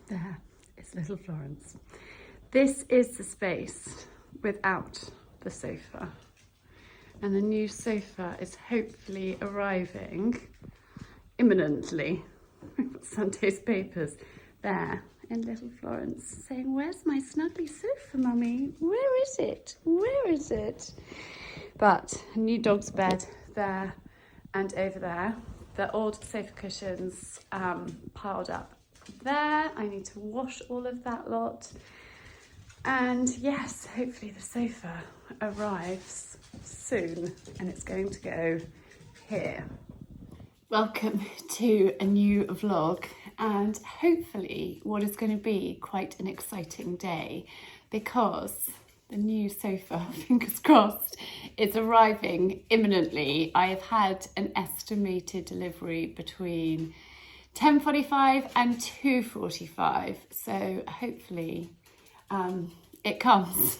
There is little Florence. This is the space without the sofa. And the new sofa is hopefully arriving imminently. We've got Sunday's papers there in little Florence saying, "Where's my snuggly sofa, mummy? Where is it? Where is it?" But a new dog's bed there and over there. The old sofa cushions piled up there. I need to wash all of that lot. And yes, hopefully the sofa arrives soon and it's going to go here. Welcome to a new vlog and hopefully what is going to be quite an exciting day because the new sofa, fingers crossed, is arriving imminently. I have had an estimated delivery between 10:45 and 2:45, so hopefully it comes.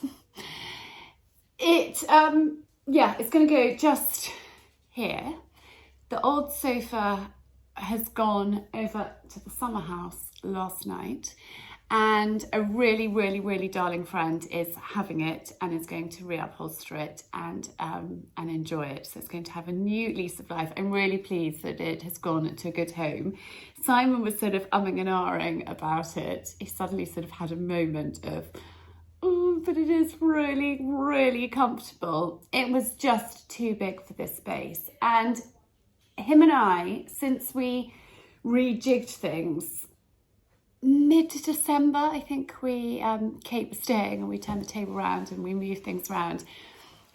It's going to go just here. The old sofa has gone over to the summer house last night and a really darling friend is having it and is going to reupholster it and enjoy it. So it's going to have a new lease of life. I'm really pleased that it has gone to a good home. Simon was sort of umming and ahhing about it. He suddenly sort of had a moment of, oh, but it is really comfortable. It was just too big for this space. And him and I, since we rejigged things, mid-December, I think Kate was staying and we turned the table around and we moved things around,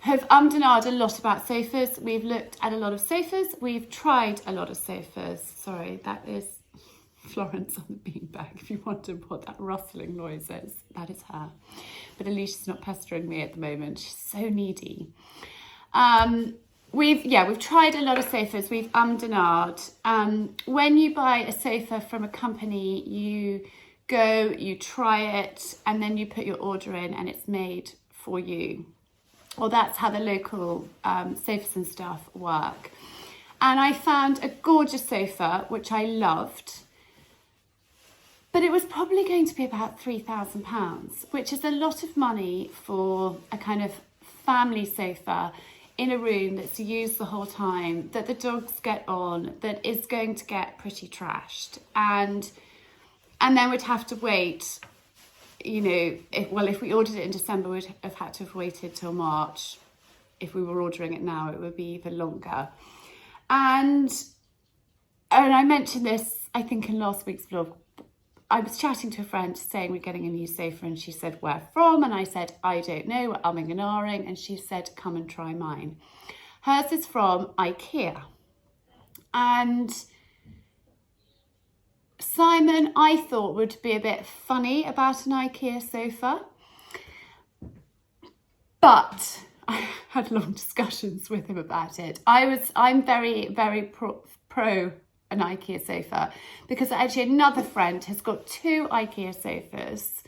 have ummed and ahed a lot about sofas. We've looked at a lot of sofas. We've tried a lot of sofas. Sorry, that is Florence on the beanbag. If you wondered what that rustling noise is, that is her. But Alicia's not pestering me at the moment. She's so needy. We've tried a lot of sofas. We've ummed and ahed. When you buy a sofa from a company, you go, you try it, and then you put your order in and it's made for you. Well, that's how the local sofas and stuff work. And I found a gorgeous sofa, which I loved, but it was probably going to be about £3,000, which is a lot of money for a kind of family sofa in a room that's used the whole time, that the dogs get on, that is going to get pretty trashed. And then we'd have to wait, you know, if we ordered it in December, we'd have had to have waited till March. If we were ordering it now, it would be even longer. And I mentioned this, I think, in last week's vlog. I was chatting to a friend saying we're getting a new sofa and she said, "Where from?" And I said, "I don't know, we're umming and ahhing." And she said, "Come and try mine." Hers is from Ikea. And Simon, I thought, would be a bit funny about an Ikea sofa. But I had long discussions with him about it. I'm very pro an Ikea sofa because actually another friend has got 2 Ikea sofas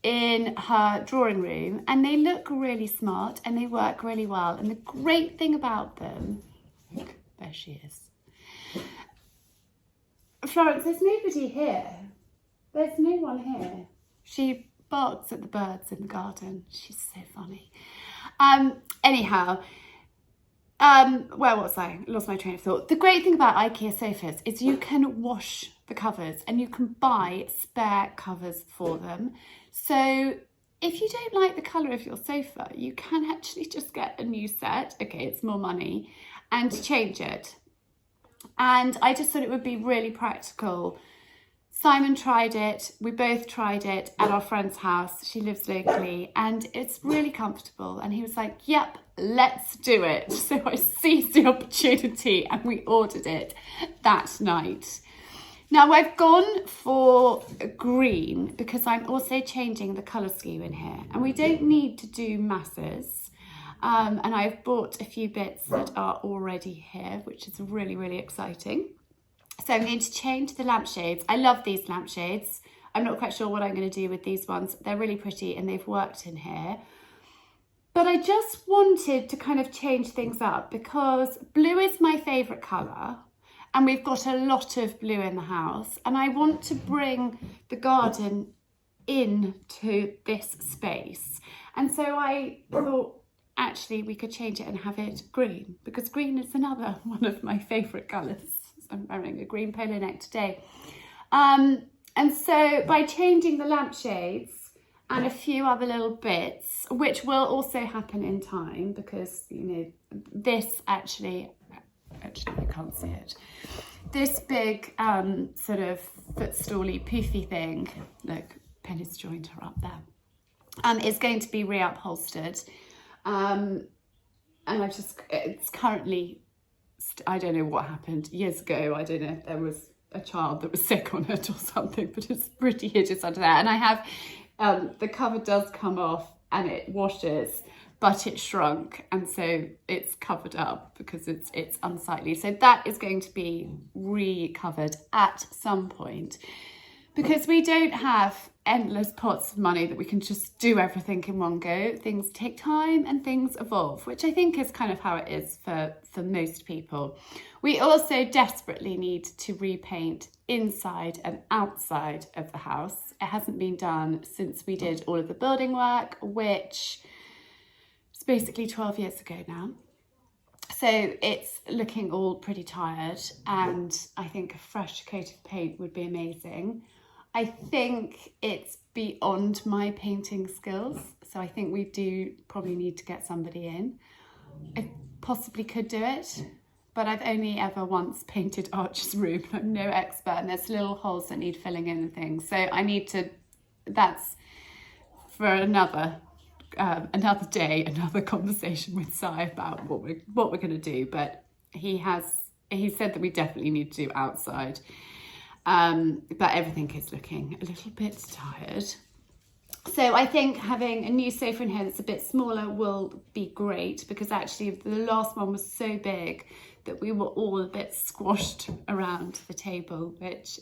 in her drawing room and they look really smart and they work really well. And the great thing about them, there she is. Florence, there's nobody here. There's no one here. She barks at the birds in the garden. She's so funny. Anyhow, where was I? Lost my train of thought. The great thing about Ikea sofas is you can wash the covers and you can buy spare covers for them. So if you don't like the colour of your sofa, you can actually just get a new set. Okay, it's more money, and change it. And I just thought it would be really practical. Simon tried it, we both tried it at our friend's house. She lives locally and it's really comfortable. And he was like, "Yep, let's do it." So I seized the opportunity and we ordered it that night. Now I've gone for green because I'm also changing the colour scheme in here and we don't need to do masses. And I've bought a few bits that are already here, which is really exciting. So I'm going to change the lampshades. I love these lampshades. I'm not quite sure what I'm going to do with these ones. They're really pretty and they've worked in here. But I just wanted to kind of change things up because blue is my favourite colour and we've got a lot of blue in the house, and I want to bring the garden into this space. And so I thought, actually, we could change it and have it green, because green is another one of my favourite colours. I'm wearing a green polo neck today. And so by changing the lampshades and a few other little bits, which will also happen in time, because, you know, this actually you can't see it. This big sort of footstooly poofy thing, look, Penny's joined her up there, is going to be reupholstered. And it's currently, I don't know what happened years ago. I don't know if there was a child that was sick on it or something, but it's pretty hideous under there. And I have, the cover does come off and it washes, but it shrunk, and so it's covered up because it's unsightly. So that is going to be recovered at some point, because we don't have endless pots of money that we can just do everything in one go. Things take time and things evolve, which I think is kind of how it is for most people. We also desperately need to repaint inside and outside of the house. It hasn't been done since we did all of the building work, which is basically 12 years ago now. So it's looking all pretty tired, and I think a fresh coat of paint would be amazing. I think it's beyond my painting skills, so I think we do probably need to get somebody in. I possibly could do it, but I've only ever once painted Archer's room. I'm no expert, and there's little holes that need filling in and things. So I need to, that's for another day, another conversation with Si about what we're going to do. But he said that we definitely need to do outside. But everything is looking a little bit tired. So I think having a new sofa in here that's a bit smaller will be great, because actually the last one was so big that we were all a bit squashed around the table, which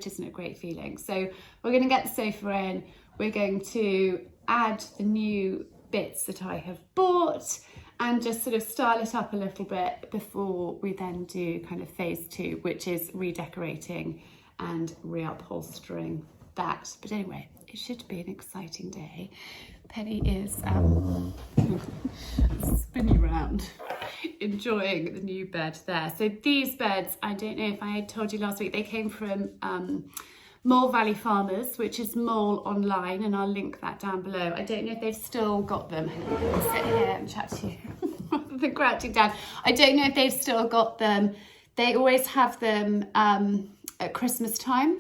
isn't a great feeling. So we're going to get the sofa in. We're going to add the new bits that I have bought and just sort of style it up a little bit before we then do kind of phase 2, which is redecorating and reupholstering that. But anyway, it should be an exciting day. Penny is spinning around, enjoying the new bed there. So these beds, I don't know if I had told you last week, they came from Mole Valley Farmers, which is Mole online, and I'll link that down below. I don't know if they've still got them. I'll sit here and chat to you rather than crouching down. I don't know if they've still got them. They always have them at Christmas time,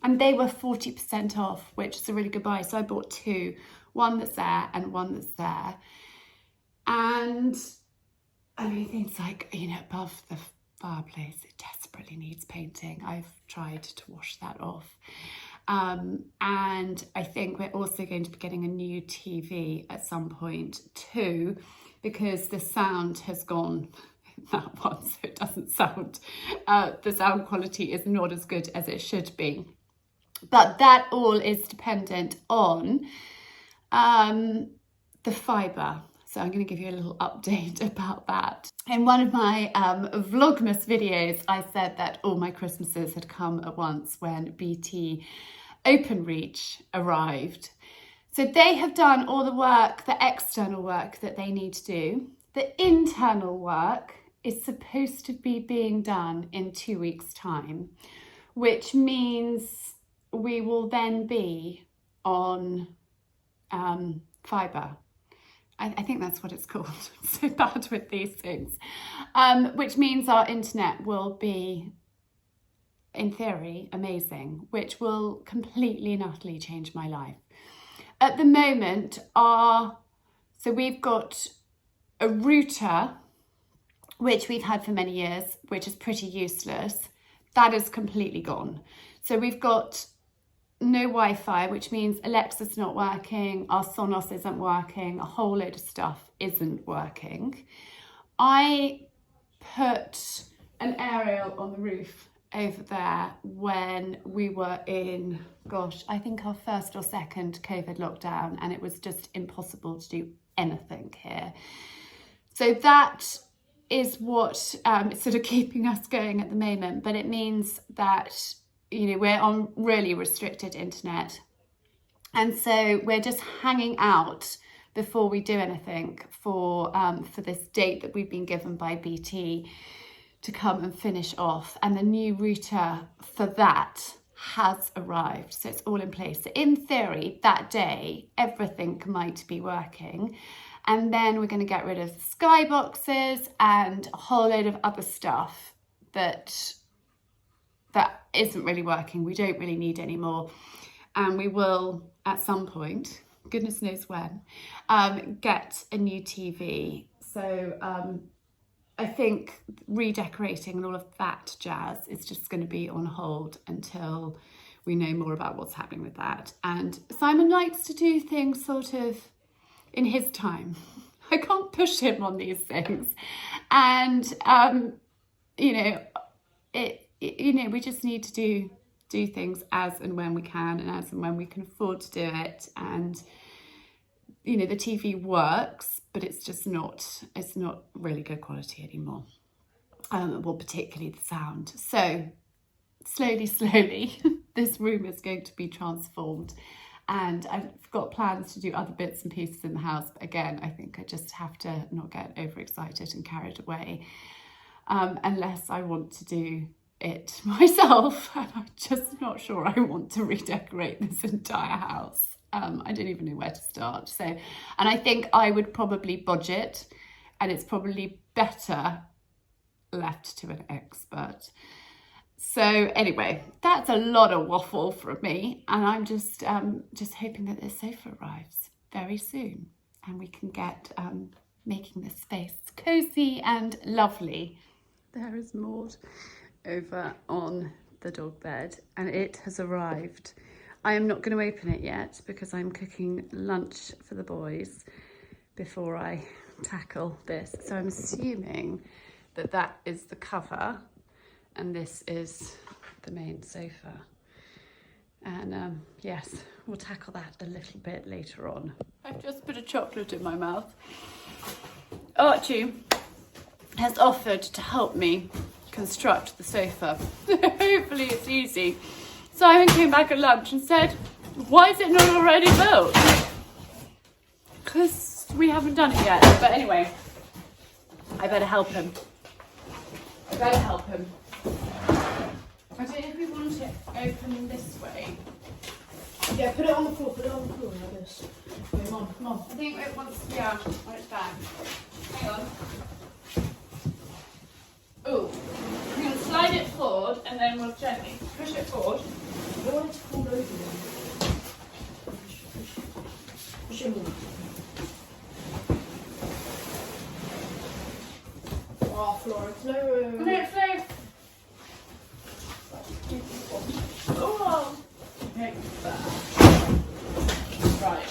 and they were 40% off, which is a really good buy. So I bought 2, one that's there and one that's there. And I mean, things like, you know, above the fireplace, it desperately needs painting. I've tried to wash that off. And I think we're also going to be getting a new TV at some point too, because the sound has gone that one, so it doesn't sound, the sound quality is not as good as it should be. But that all is dependent on the fibre. So I'm going to give you a little update about that. In one of my Vlogmas videos, I said that all my Christmases had come at once when BT Openreach arrived. So they have done all the work, the external work that they need to do. The internal work is supposed to be being done in 2 weeks' time, which means we will then be on fibre. I think that's what it's called. I'm so bad with these things. Which means our internet will be, in theory, amazing, which will completely and utterly change my life. At the moment, so we've got a router, which we've had for many years, which is pretty useless. That is completely gone. So we've got no Wi-Fi, which means Alexa's not working, our Sonos isn't working, a whole load of stuff isn't working. I put an aerial on the roof over there when we were in, gosh, I think our first or second COVID lockdown, and it was just impossible to do anything here. So that is what is sort of keeping us going at the moment, but it means that, you know, we're on really restricted internet. And so we're just hanging out before we do anything for this date that we've been given by BT to come and finish off. And the new router for that has arrived. So it's all in place. So in theory, that day, everything might be working. And then we're going to get rid of skyboxes and a whole load of other stuff that isn't really working. We don't really need anymore. And we will, at some point, goodness knows when, get a new TV. So I think redecorating and all of that jazz is just going to be on hold until we know more about what's happening with that. And Simon likes to do things sort of in his time. I can't push him on these things. And, you know, we just need to do things as and when we can, and as and when we can afford to do it. And, you know, the TV works, but it's not really good quality anymore. Well, particularly the sound. So slowly, this room is going to be transformed. And I've got plans to do other bits and pieces in the house. But again, I think I just have to not get overexcited and carried away, unless I want to do it myself. And I'm just not sure I want to redecorate this entire house. I don't even know where to start. So, and I think I would probably budget, and it's probably better left to an expert. So anyway, that's a lot of waffle from me, and I'm just hoping that this sofa arrives very soon and we can get making this space cozy and lovely. There is Maud over on the dog bed, and it has arrived. I am not going to open it yet because I'm cooking lunch for the boys before I tackle this. So I'm assuming that that is the cover and this is the main sofa. And yes, we'll tackle that a little bit later on. I've just put a chocolate in my mouth. Archie has offered to help me construct the sofa. Hopefully it's easy. Simon came back at lunch and said, why is it not already built? Because we haven't done it yet. But anyway, I better help him. I don't know if we want it open this way. Yeah, put it on the floor, like this. Okay, come on. I think it wants, yeah, when it's back. Hang on. Ooh, I'm going to slide it forward and then we'll gently push it forward. I don't want it to fall over then. Push it more. Oh, Flora, slow. No, slow. Oh, okay. Right.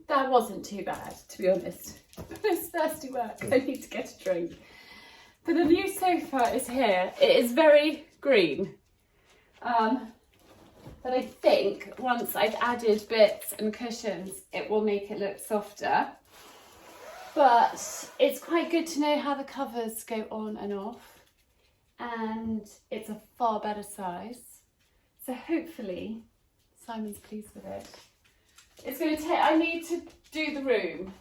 That wasn't too bad, to be honest. It's thirsty work. I need to get a drink. But the new sofa is here. It is very green. But I think once I've added bits and cushions, it will make it look softer. But it's quite good to know how the covers go on and off. And it's a far better size. So hopefully Simon's pleased with it. It's going to take, I need to do the room.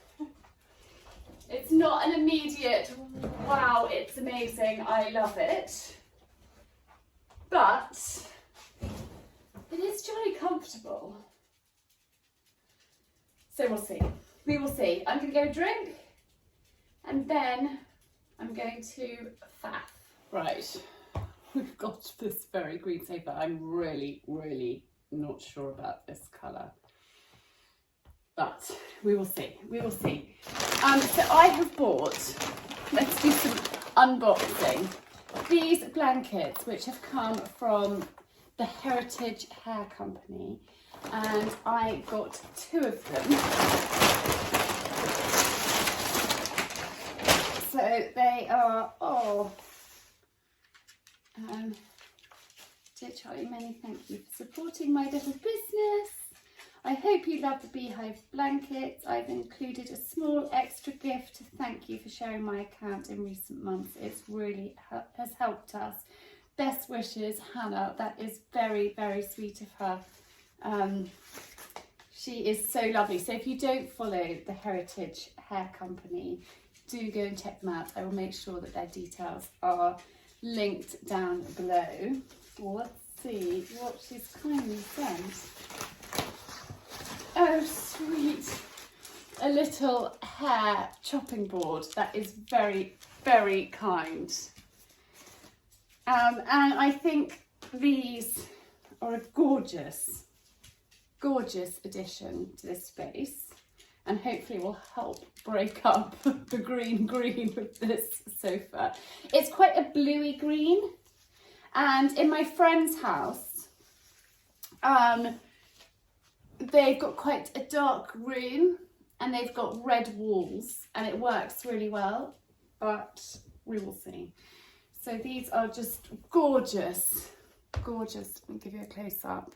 It's not an immediate, wow, it's amazing, I love it. But it is jolly comfortable. So we'll see. We will see. I'm going to go drink and then I'm going to faff. Right, we've got this very green sofa. I'm really, really not sure about this colour. But we will see, we will see. So I have bought, let's do some unboxing, these blankets which have come from the Heritage Hair Company, and I got 2 of them. So they are, dear Charlie, many thank you for supporting my little business. I hope you love the beehive blankets. I've included a small extra gift to thank you for sharing my account in recent months. It's really has helped us. Best wishes, Hannah. That is very, very sweet of her. She is so lovely. So if you don't follow the Heritage Hair Company, do go and check them out. I will make sure that their details are linked down below. Well, let's see what she's kindly sent. Oh, sweet. A little hair chopping board. That is very, very kind. And I think these are a gorgeous, gorgeous addition to this space, and hopefully will help break up the green with this sofa. It's quite a bluey green, and in my friend's house, they've got quite a dark room and they've got red walls and it works really well, but we will see. So these are just gorgeous, gorgeous. Let me give you a close up.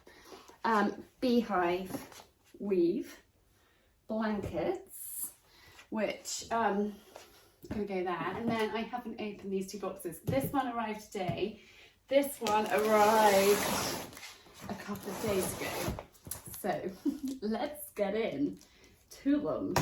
Beehive weave blankets, which going to go there. And then I haven't opened these 2 boxes. This one arrived today. This one arrived a couple of days ago. So let's get in to them.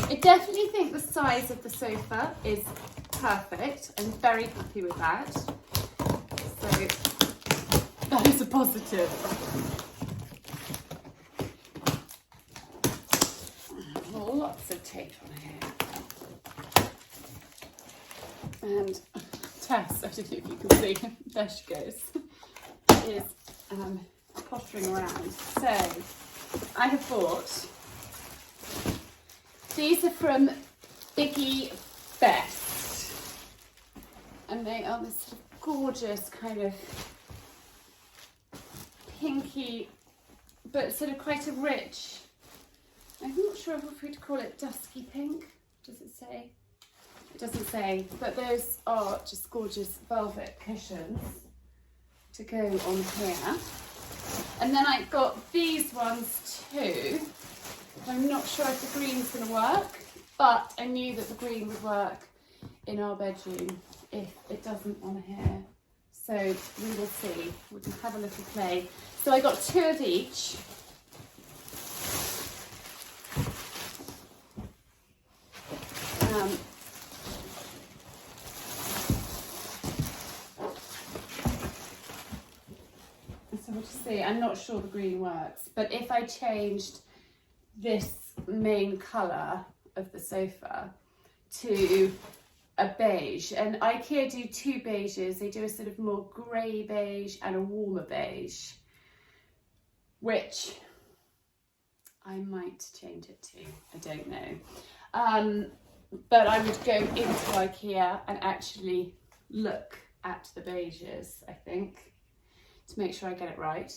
I definitely think the size of the sofa is perfect. I'm very happy with that. So that is a positive. Lots of tape on here. And Tess, I don't know if you can see, there she goes, is pottering around. So I have bought, these are from Biggie Best, and they are this sort of gorgeous kind of pinky, but sort of quite a rich, I'm not sure if we'd call it dusky pink. Does it say? It doesn't say, but those are just gorgeous velvet cushions to go on here. And then I got these ones too. I'm not sure if the green's going to work, but I knew that the green would work in our bedroom if it doesn't on here. So we will see. We can have a little play. So I got 2 of each. So we'll just see. I'm not sure the green works, but if I changed this main colour of the sofa to a beige, and Ikea do 2 beiges, they do a sort of more grey beige and a warmer beige, which I might change it to, I don't know. But I would go into Ikea and actually look at the beiges, I think, to make sure I get it right.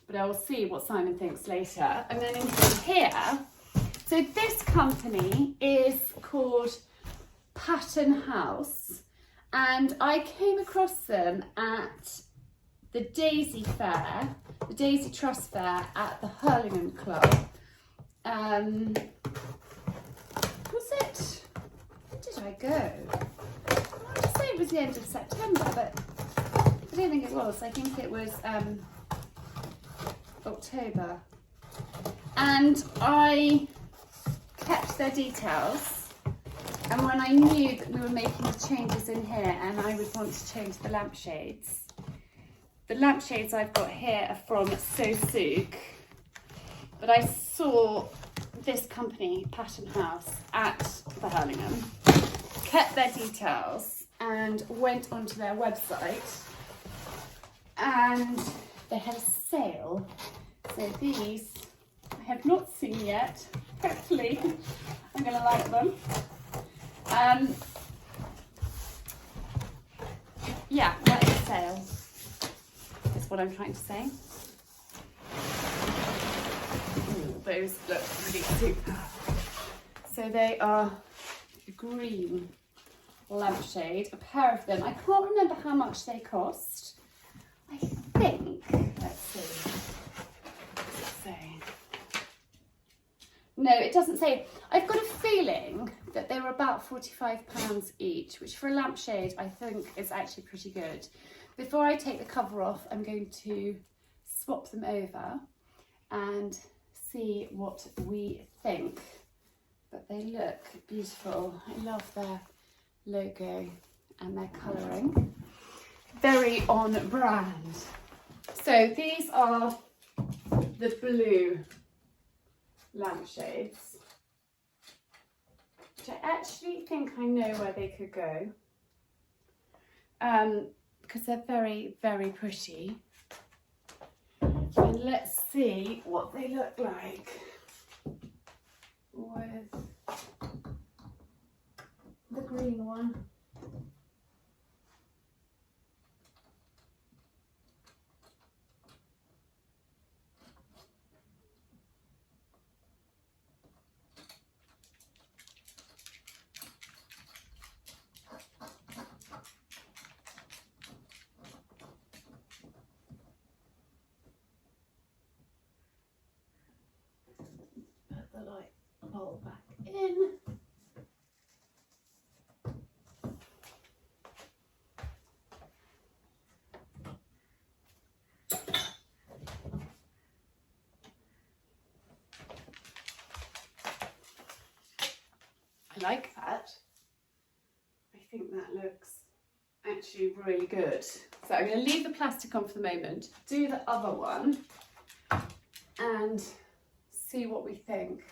But I will see what Simon thinks later. And then in here, so this company is called Pattern House, and I came across them at the Daisy Fair, the Daisy Trust Fair at the Hurlingham Club. Was it? When did I go? I want to say it was the end of September, but I don't think it was. I think it was October. And I kept their details. And when I knew that we were making the changes in here and I would want to change the lampshades I've got here are from So Souk. But I saw this company, Pattern House, at the Hurlingham, kept their details and went onto their website, and they had a sale. So these I have not seen yet. Hopefully I'm going to like them. Yeah, what is a sale? Is what I'm trying to say. Ooh, those look really super. So they are a green lampshade, a pair of them. I can't remember how much they cost. I think, let's see. What does it say? No, it doesn't say. I've got a feeling that they were about £45 each, which for a lampshade I think is actually pretty good. Before I take the cover off, I'm going to swap them over and see what we think. But they look beautiful. I love their logo and their colouring. Very on brand. So these are the blue lampshades, which I actually think I know where they could go, because they're very, very pretty. And let's see what they look like with the green one. Put the light bulb back in. I like that. I think that looks actually really good. So I'm going to leave the plastic on for the moment, do the other one and see what we think.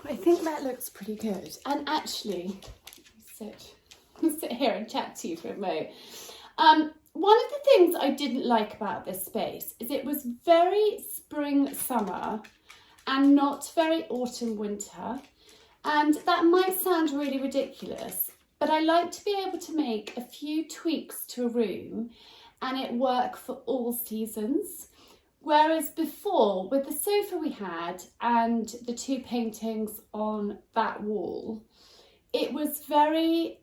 I think that looks pretty good. And actually, sit here and chat to you for a moment. One of the things I didn't like about this space is it was very spring, summer and not very autumn, winter. And that might sound really ridiculous, but I like to be able to make a few tweaks to a room and it work for all seasons. Whereas before, with the sofa we had and the two paintings on that wall, it was very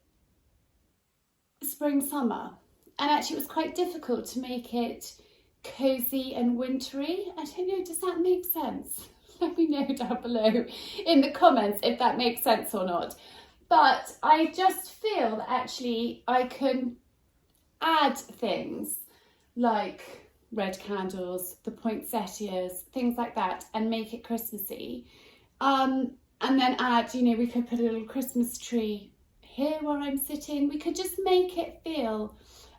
spring, summer. And actually it was quite difficult to make it cosy and wintry. I don't know, does that make sense? Let me know down below in the comments if that makes sense or not. But I just feel that actually I can add things like red candles, the poinsettias, things like that, and make it Christmassy. And then add, you know, we could put a little Christmas tree here where I'm sitting. We could just make it feel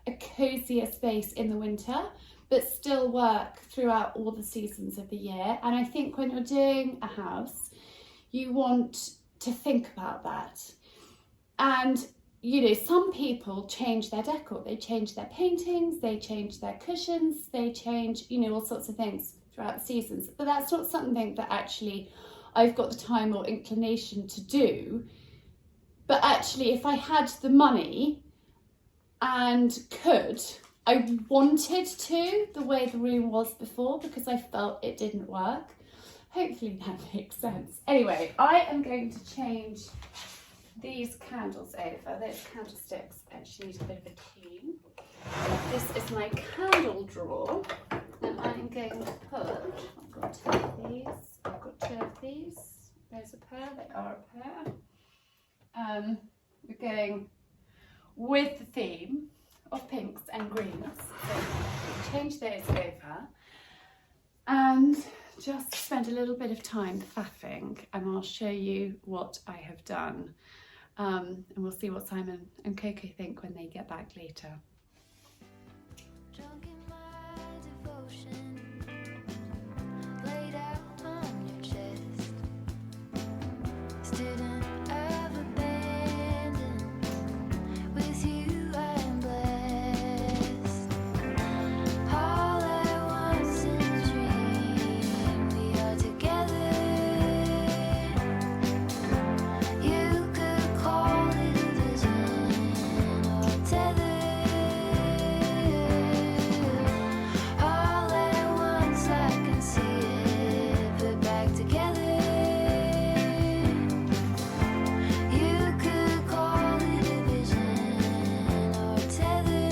a cozier space in the winter, but still work throughout all the seasons of the year. And I think when you're doing a house, you want to think about that. And, you know, some people change their decor, they change their paintings, they change their cushions, they change, you know, all sorts of things throughout the seasons. But that's not something that actually I've got the time or inclination to do. But actually, if I had the money and could, I wanted to, the way the room was before, because I felt it didn't work. Hopefully that makes sense. Anyway, I am going to change these candles over. Those candlesticks actually need a bit of a clean. This is my candle drawer, and I'm going to put, I've got two of these, I've got two of these. There's a pair, they are a pair. We're going with the theme of pinks and greens. So change those over and just spend a little bit of time faffing, and I'll show you what I have done. And we'll see what Simon and Coco think when they get back later. Drunk in my devotion, laid out on your chest, student of abandon, with you I am blessed. All at once in a dream, we are together. You could call it a vision or a tether. All at once I can see it put back together. You could call it a vision or a tether.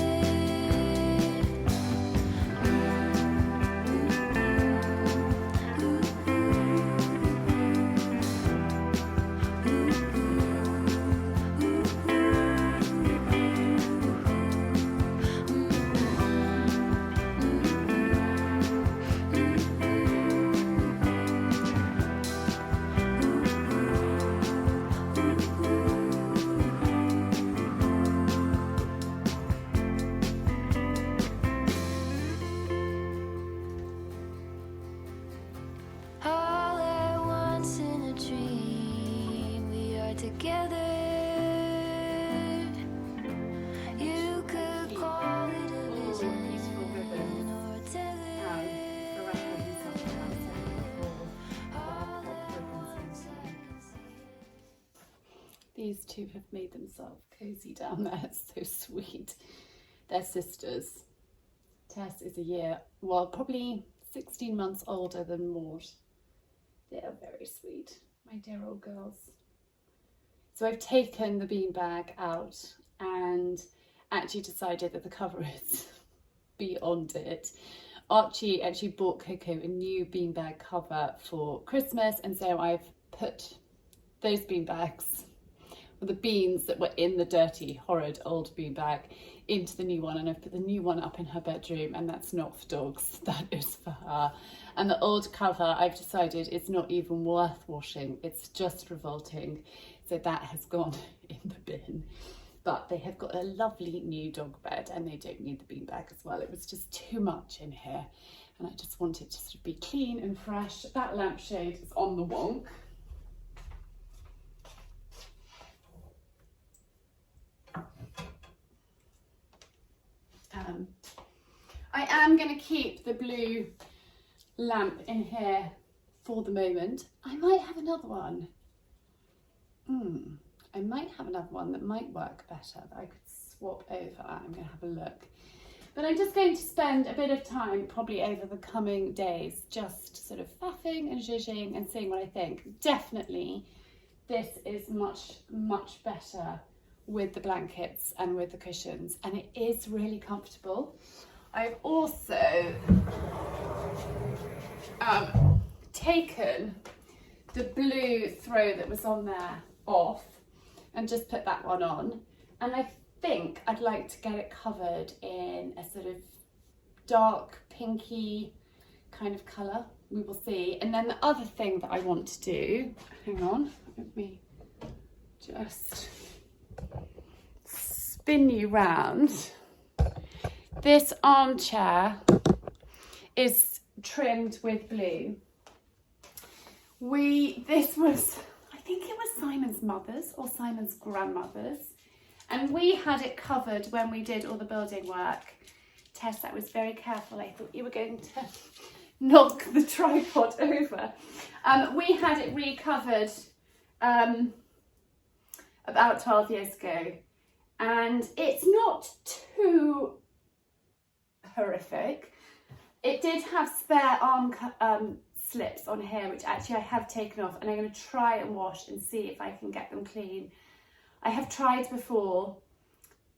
All at once in a dream, we are together. You could call it a vision or a tether. All at once I can see it. These two have made themselves cozy down there. It's so sweet. They're sisters. Tess is a year, well, probably 16 months older than Maud. They are very sweet, my dear old girls. So I've taken the beanbag out and actually decided that the cover is beyond it. Archie actually bought Coco a new beanbag cover for Christmas, and so I've put those beanbags, or the beans that were in the dirty, horrid old beanbag, into the new one, and I've put the new one up in her bedroom, and that's not for dogs, that is for her. And the old cover, I've decided it's not even worth washing, it's just revolting, so that has gone in the bin. But they have got a lovely new dog bed, and they don't need the beanbag as well. It was just too much in here, and I just wanted to sort of be clean and fresh. That lampshade is on the wonk. I am going to keep the blue lamp in here for the moment. I might have another one. I might have another one that might work better, that I could swap over. I'm going to have a look. But I'm just going to spend a bit of time, probably over the coming days, just sort of faffing and zhuzhing and seeing what I think. Definitely, this is much, much better with the blankets and with the cushions, and it is really comfortable. I've also taken the blue throw that was on there off, and just put that one on. And I think I'd like to get it covered in a sort of dark pinky kind of colour. We will see. And then the other thing that I want to do, hang on, let me just spin you round. This armchair is trimmed with blue. I think it was Simon's mother's or Simon's grandmother's, and we had it covered when we did all the building work. Tess, that was very careful. I thought you were going to knock the tripod over. We had it recovered about 12 years ago, and it's not too horrific. It did have spare arm slips on here, which actually I have taken off, and I'm going to try and wash and see if I can get them clean. I have tried before,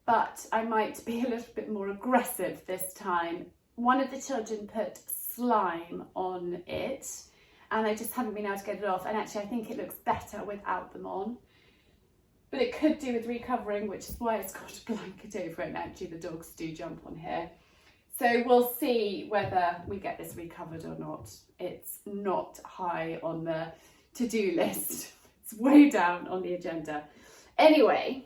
but I might be a little bit more aggressive this time. One of the children put slime on it, and I just haven't been able to get it off, and actually I think it looks better without them on. But it could do with recovering, which is why it's got a blanket over it, and actually the dogs do jump on here. So we'll see whether we get this recovered or not. It's not high on the to-do list. It's way down on the agenda. Anyway,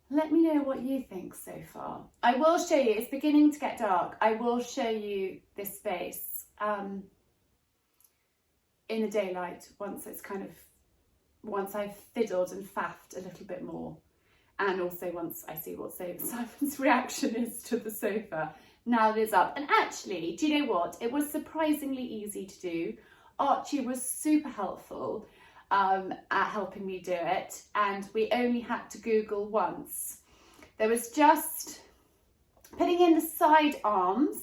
let me know what you think so far. I will show you, it's beginning to get dark. I will show you this space in the daylight once I've fiddled and faffed a little bit more. And also once I see what Simon's reaction is to the sofa now that it's up. And actually, do you know what? It was surprisingly easy to do. Archie was super helpful at helping me do it. And we only had to Google once. There was just putting in the side arms.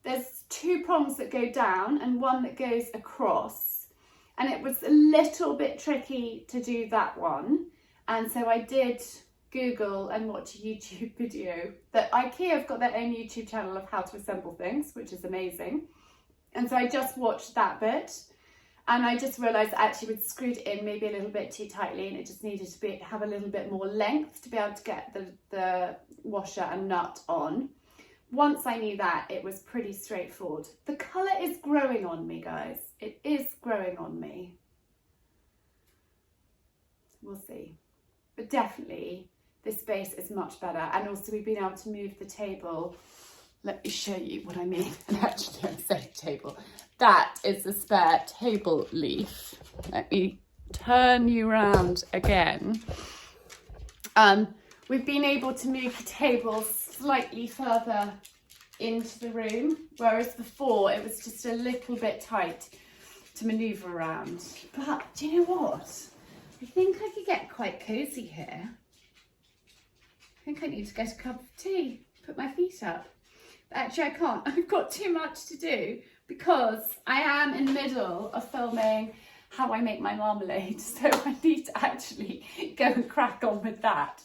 There's 2 prongs that go down and 1 that goes across. And it was a little bit tricky to do that one. And so I did Google and watch a YouTube video. That Ikea have got their own YouTube channel of how to assemble things, which is amazing. And so I just watched that bit, and I just realised actually we'd screwed it in maybe a little bit too tightly, and it just needed to have a little bit more length to be able to get the washer and nut on. Once I knew that, it was pretty straightforward. The colour is growing on me, guys. It is growing on me. We'll see. But definitely this space is much better, and also we've been able to move the table. Let me show you what I mean. And actually I say table, that is the spare table leaf. Let me turn you around again. We've been able to move the table slightly further into the room, whereas before it was just a little bit tight to manoeuvre around. But do you know what? I think I could get quite cosy here. I think I need to get a cup of tea, put my feet up. But actually I can't. I've got too much to do because I am in the middle of filming how I make my marmalade. So I need to actually go and crack on with that.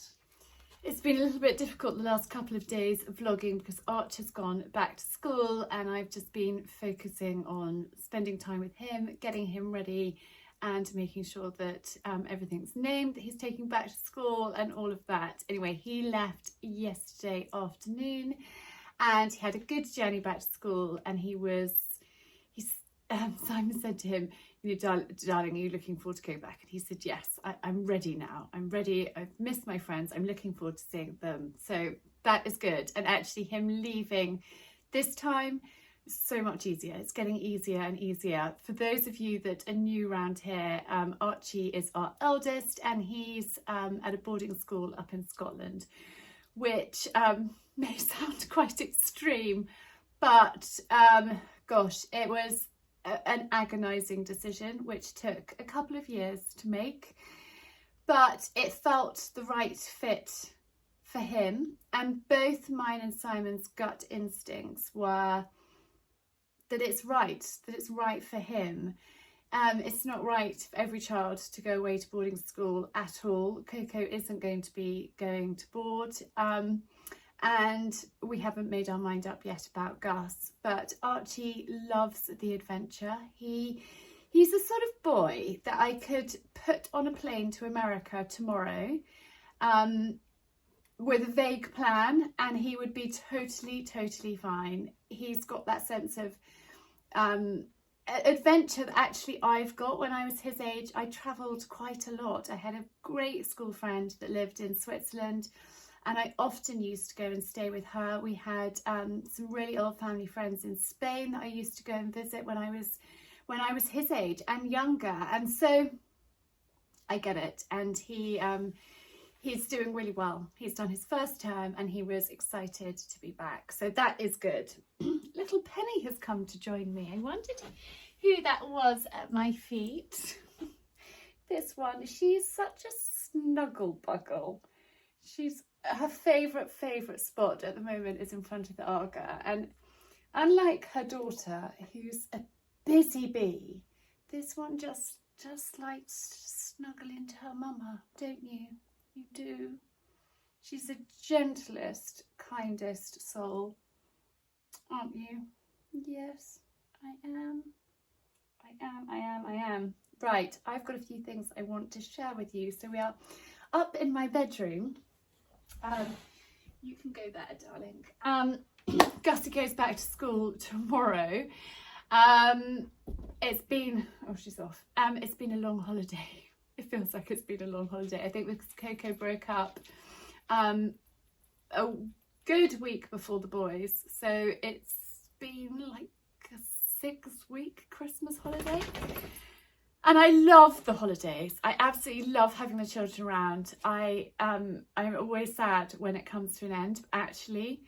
It's been a little bit difficult the last couple of days of vlogging because Arch has gone back to school, and I've just been focusing on spending time with him, getting him ready, and making sure that everything's named, that he's taking back to school and all of that. Anyway, he left yesterday afternoon and he had a good journey back to school, and Simon said to him, you know, darling, are you looking forward to going back? And he said, yes, I'm ready now. I'm ready. I've missed my friends. I'm looking forward to seeing them. So that is good. And actually him leaving this time, so much easier. It's getting easier and easier. For those of you that are new around here, Archie is our eldest, and he's at a boarding school up in Scotland, which may sound quite extreme, but gosh, it was an agonising decision which took a couple of years to make, but it felt the right fit for him. And both mine and Simon's gut instincts were that it's right for him. It's not right for every child to go away to boarding school at all. Coco isn't going to be going to board, and we haven't made our mind up yet about Gus. But Archie loves the adventure. He He's the sort of boy that I could put on a plane to America tomorrow with a vague plan, and he would be totally fine. He's got that sense of adventure that actually I've got. When I was his age, I travelled quite a lot. I had a great school friend that lived in Switzerland, and I often used to go and stay with her. We had some really old family friends in Spain that I used to go and visit when I was his age and younger, and so I get it. And he's doing really well. He's done his first term and he was excited to be back, so that is good. Little Penny has come to join me. I wondered who that was at my feet. This one, she's such a snuggle buggle. Her favourite spot at the moment is in front of the Arga, and unlike her daughter, who's a busy bee, this one just likes to snuggle into her mama, don't you? You do. She's the gentlest, kindest soul, aren't you? Yes, I am. Right, I've got a few things I want to share with you. So we are up in my bedroom. You can go there, darling. Gussie goes back to school tomorrow. It's been, oh, she's off. It's been a long holiday. It feels like it's been a long holiday. I think because Coco broke up a good week before the boys. So it's been like a 6-week Christmas holiday. And I love the holidays. I absolutely love having the children around. I'm always sad when it comes to an end. Actually,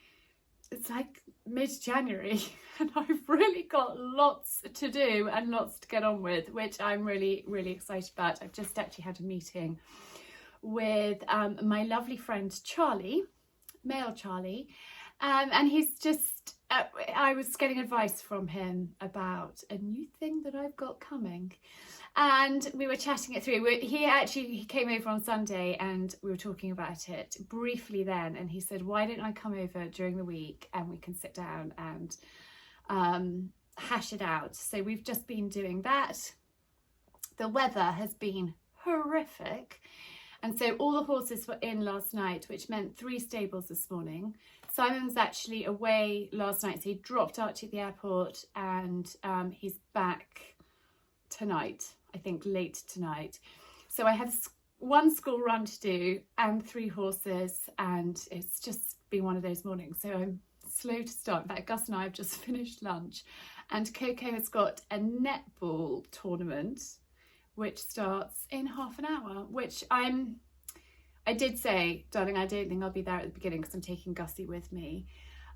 it's like mid-January and I've really got lots to do and lots to get on with, which I'm really excited about. I've just actually had a meeting with my lovely friend Charlie, male Charlie, and he's just, I was getting advice from him about a new thing that I've got coming. And we were chatting it through. He came over on Sunday and we were talking about it briefly then, and he said, why don't I come over during the week and we can sit down and hash it out. So we've just been doing that. The weather has been horrific, and so all the horses were in last night, which meant 3 stables this morning. Simon was actually away last night, so he dropped Archie at the airport, and he's back tonight, I think late tonight. So I had 1 school run to do and 3 horses, and it's just been one of those mornings. So I'm slow to start. In fact, Gus and I have just finished lunch, and Coco has got a netball tournament which starts in half an hour, which I did say, darling, I don't think I'll be there at the beginning because I'm taking Gussie with me.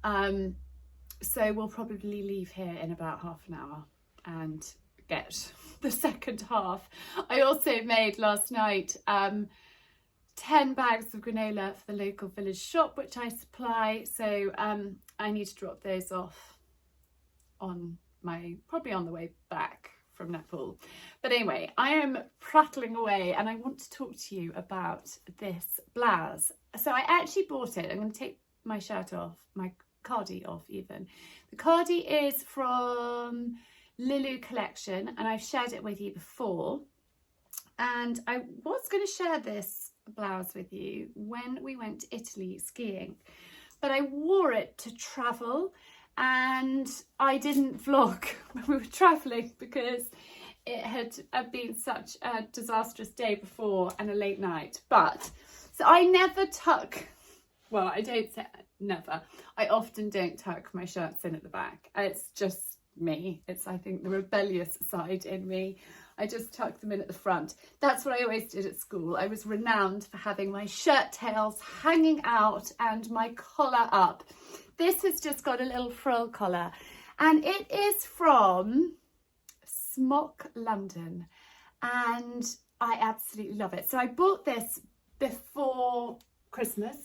So we'll probably leave here in about half an hour and get the second half. I also made last night 10 bags of granola for the local village shop, which I supply. So I need to drop those off probably on the way back from netball. But anyway, I am prattling away and I want to talk to you about this blouse. So I actually bought it. I'm going to take my shirt off, my cardi off even. The cardi is from Lulu collection, and I've shared it with you before. And I was going to share this blouse with you when we went to Italy skiing, but I wore it to travel and I didn't vlog when we were traveling because it had been such a disastrous day before and a late night. But so I never tuck, well, I don't say never, I often don't tuck my shirts in at the back. It's just me. It's, I think, the rebellious side in me. I just tuck them in at the front. That's what I always did at school. I was renowned for having my shirt tails hanging out and my collar up. This has just got a little frill collar, and it is from Smock London, and I absolutely love it. So I bought this before Christmas,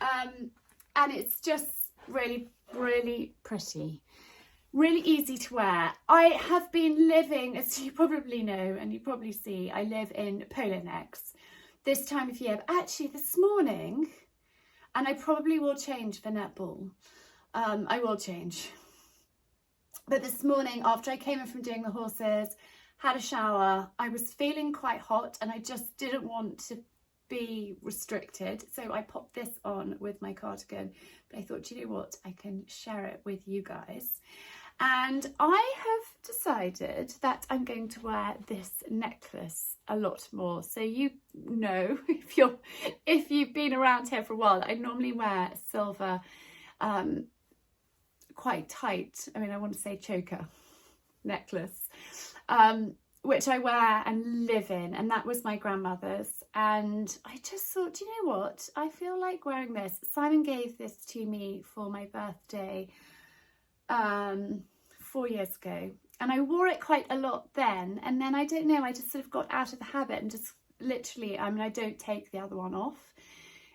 and it's just really pretty. Really easy to wear. I have been living, as you probably know and you probably see, I live in polo necks this time of year. But actually this morning, and I probably will change for netball, I will change. But this morning, after I came in from doing the horses, had a shower. I was feeling quite hot and I just didn't want to be restricted, so I popped this on with my cardigan. But I thought, you know what, I can share it with you guys. And I have decided that I'm going to wear this necklace a lot more. So you know, if you've been around here for a while, I normally wear silver, quite tight, I mean, I want to say choker necklace, which I wear and live in, and that was my grandmother's. And I just thought, you know what, I feel like wearing this. Simon gave this to me for my birthday 4 years ago, and I wore it quite a lot then, and then I don't know, I just sort of got out of the habit and just literally, I mean, I don't take the other one off.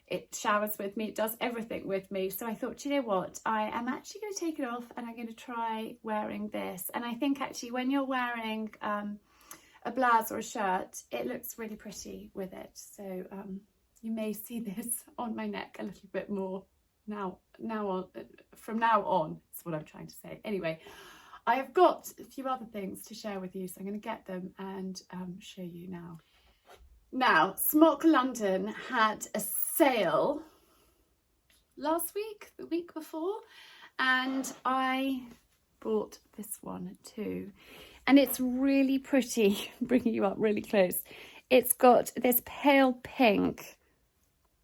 It showers with me, it does everything with me. So I thought, you know what, I am actually going to take it off and I'm going to try wearing this. And I think actually when you're wearing a blouse or a shirt, it looks really pretty with it. So you may see this on my neck a little bit more from now on, is what I'm trying to say. Anyway, I have got a few other things to share with you, so I'm going to get them and show you now. Now, Smock London had a sale last week, the week before, and I bought this one too. And it's really pretty, bringing you up really close. It's got this pale pink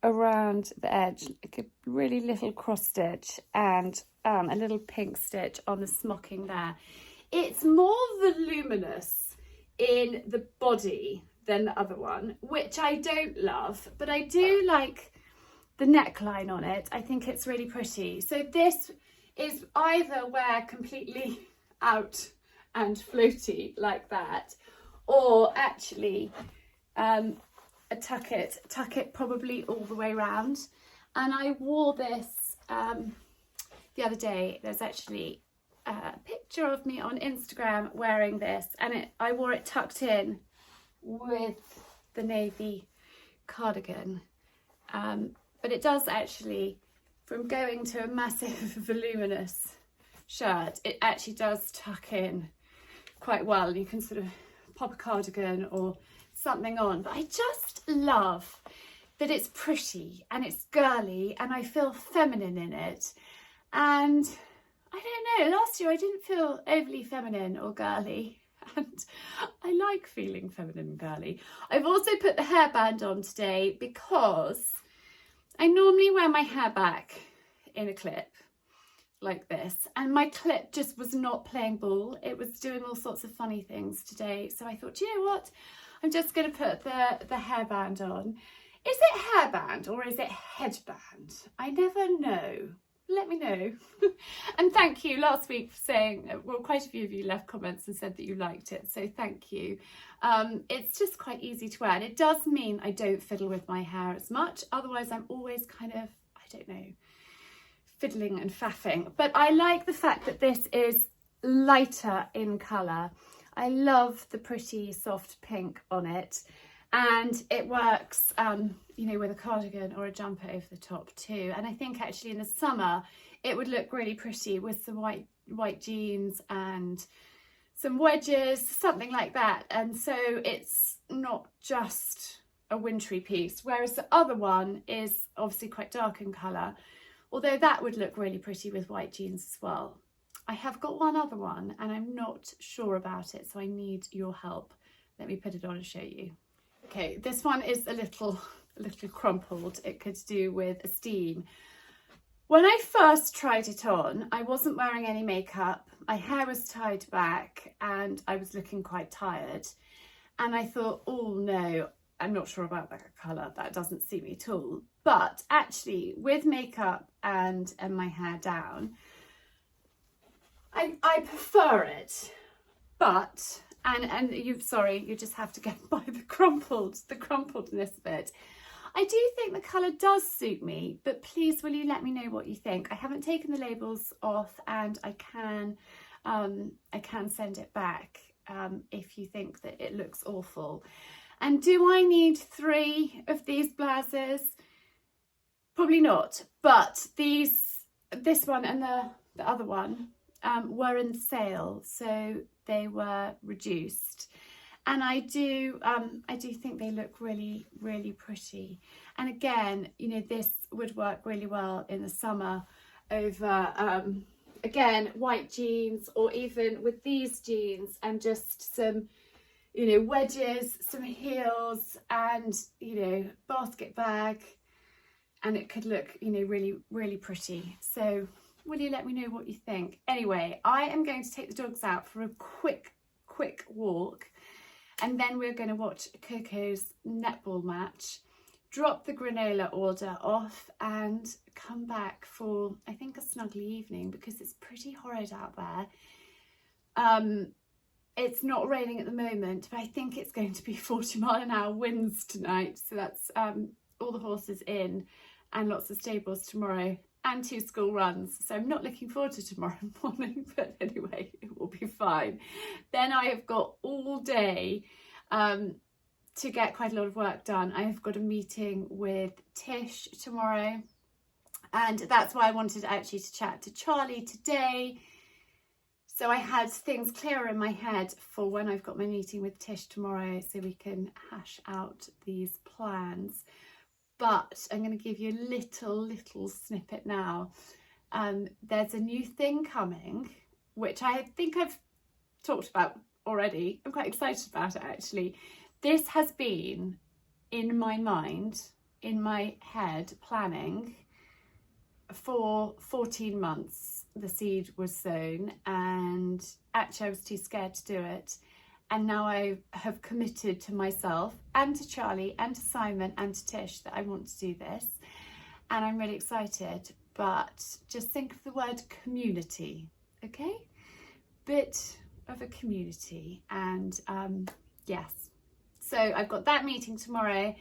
around the edge, like a really little cross stitch, and a little pink stitch on the smocking there. It's more voluminous in the body than the other one, which I don't love, but I do like the neckline on it. I think it's really pretty. So this is either wear completely out and floaty like that, or actually tuck it probably all the way around. And I wore this the other day. There's actually a picture of me on Instagram wearing this, and I wore it tucked in with the navy cardigan, but it does actually, from going to a massive voluminous shirt, it actually does tuck in quite well. You can sort of pop a cardigan or something on, but I just love that it's pretty and it's girly and I feel feminine in it. And I don't know, last year I didn't feel overly feminine or girly, and I like feeling feminine and girly. I've also put the hairband on today because I normally wear my hair back in a clip like this, and my clip just was not playing ball. It was doing all sorts of funny things today. So I thought, you know what, I'm just going to put the hairband on. Is it hairband or is it headband? I never know. Let me know. And thank you last week for saying, well, quite a few of you left comments and said that you liked it, so thank you. It's just quite easy to wear, and it does mean I don't fiddle with my hair as much. Otherwise I'm always kind of, I don't know, fiddling and faffing. But I like the fact that this is lighter in colour. I love the pretty soft pink on it, and it works you know, with a cardigan or a jumper over the top too. And I think actually in the summer it would look really pretty with some white jeans and some wedges, something like that. And so it's not just a wintry piece, whereas the other one is obviously quite dark in colour, although that would look really pretty with white jeans as well. I have got one other one and I'm not sure about it, so I need your help. Let me put it on and show you. Okay, this one is a little crumpled. It could do with a steam. When I first tried it on, I wasn't wearing any makeup. My hair was tied back and I was looking quite tired. And I thought, oh no, I'm not sure about that colour. That doesn't suit me at all. But actually, with makeup and my hair down, I prefer it. But and you just have to get by the crumpledness of it. I do think the colour does suit me, but please will you let me know what you think. I haven't taken the labels off, and I can send it back if you think that it looks awful. And do I need 3 of these blouses? Probably not, but this one and the other one were in sale, so they were reduced. And I do think they look really, really pretty. And again, you know, this would work really well in the summer over, again, white jeans, or even with these jeans and just some, you know, wedges, some heels, and, you know, basket bag. And it could look, you know, really, really pretty. So will you let me know what you think? Anyway, I am going to take the dogs out for a quick walk. And then we're going to watch Coco's netball match, drop the granola order off, and come back for, I think, a snuggly evening, because it's pretty horrid out there. It's not raining at the moment, but I think it's going to be 40-mile-an-hour winds tonight. So that's all the horses in, and lots of stables tomorrow, and 2 school runs. So I'm not looking forward to tomorrow morning, but anyway, it will be fine. Then I have got all day to get quite a lot of work done. I have got a meeting with Tish tomorrow, and that's why I wanted actually to chat to Charlie today. So I had things clearer in my head for when I've got my meeting with Tish tomorrow, so we can hash out these plans. But I'm going to give you a little snippet now. There's a new thing coming, which I think I've talked about already. I'm quite excited about it, actually. This has been in my mind, in my head, planning for 14 months. The seed was sown, and actually I was too scared to do it. And now I have committed to myself and to Charlie and to Simon and to Tish that I want to do this. And I'm really excited. But just think of the word community, okay? Bit of a community. And yes. So I've got that meeting tomorrow.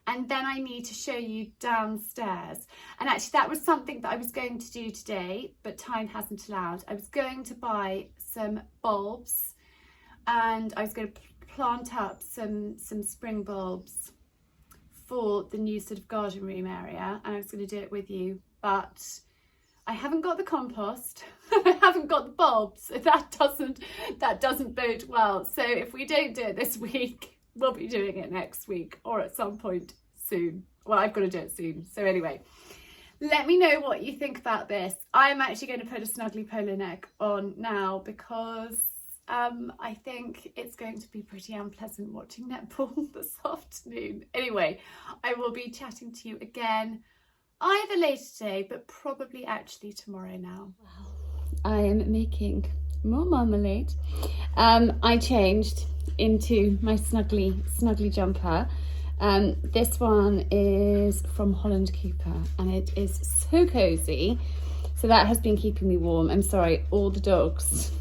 And then I need to show you downstairs. And actually that was something that I was going to do today, but time hasn't allowed. I was going to buy some bulbs, and I was going to plant up some spring bulbs for the new sort of garden room area, and I was going to do it with you, but I haven't got the compost. I haven't got the bulbs, so that doesn't bode well. So if we don't do it this week, we'll be doing it next week, or at some point soon. Well, I've got to do it soon. So anyway, let me know what you think about this. I'm actually going to put a snuggly polo neck on now, because I think it's going to be pretty unpleasant watching netball this afternoon. Anyway, I will be chatting to you again either later today, but probably actually tomorrow now. Wow. I am making more marmalade. I changed into my snuggly jumper. This one is from Holland Cooper, and it is so cozy. So that has been keeping me warm. I'm sorry, all the dogs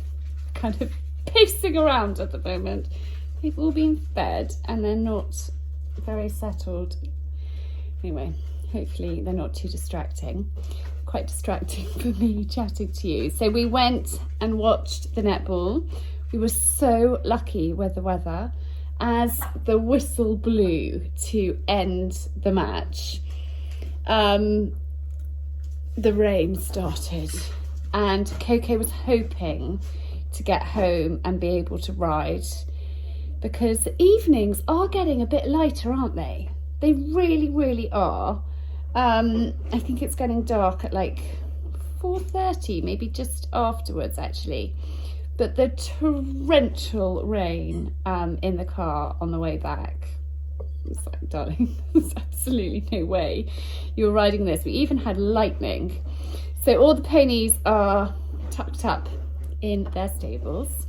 kind of pacing around at the moment. They've all been fed and they're not very settled. Anyway, hopefully they're not too distracting. Quite distracting for me chatting to you. So we went and watched the netball. We were so lucky with the weather. As the whistle blew to end the match, the rain started, and Coco was hoping to get home and be able to ride, because the evenings are getting a bit lighter, aren't they? They really are. I think it's getting dark at like 4:30, maybe just afterwards actually. But the torrential rain in the car on the way back, it's like, darling, there's absolutely no way you're riding this. We even had lightning. So all the ponies are tucked up in their stables.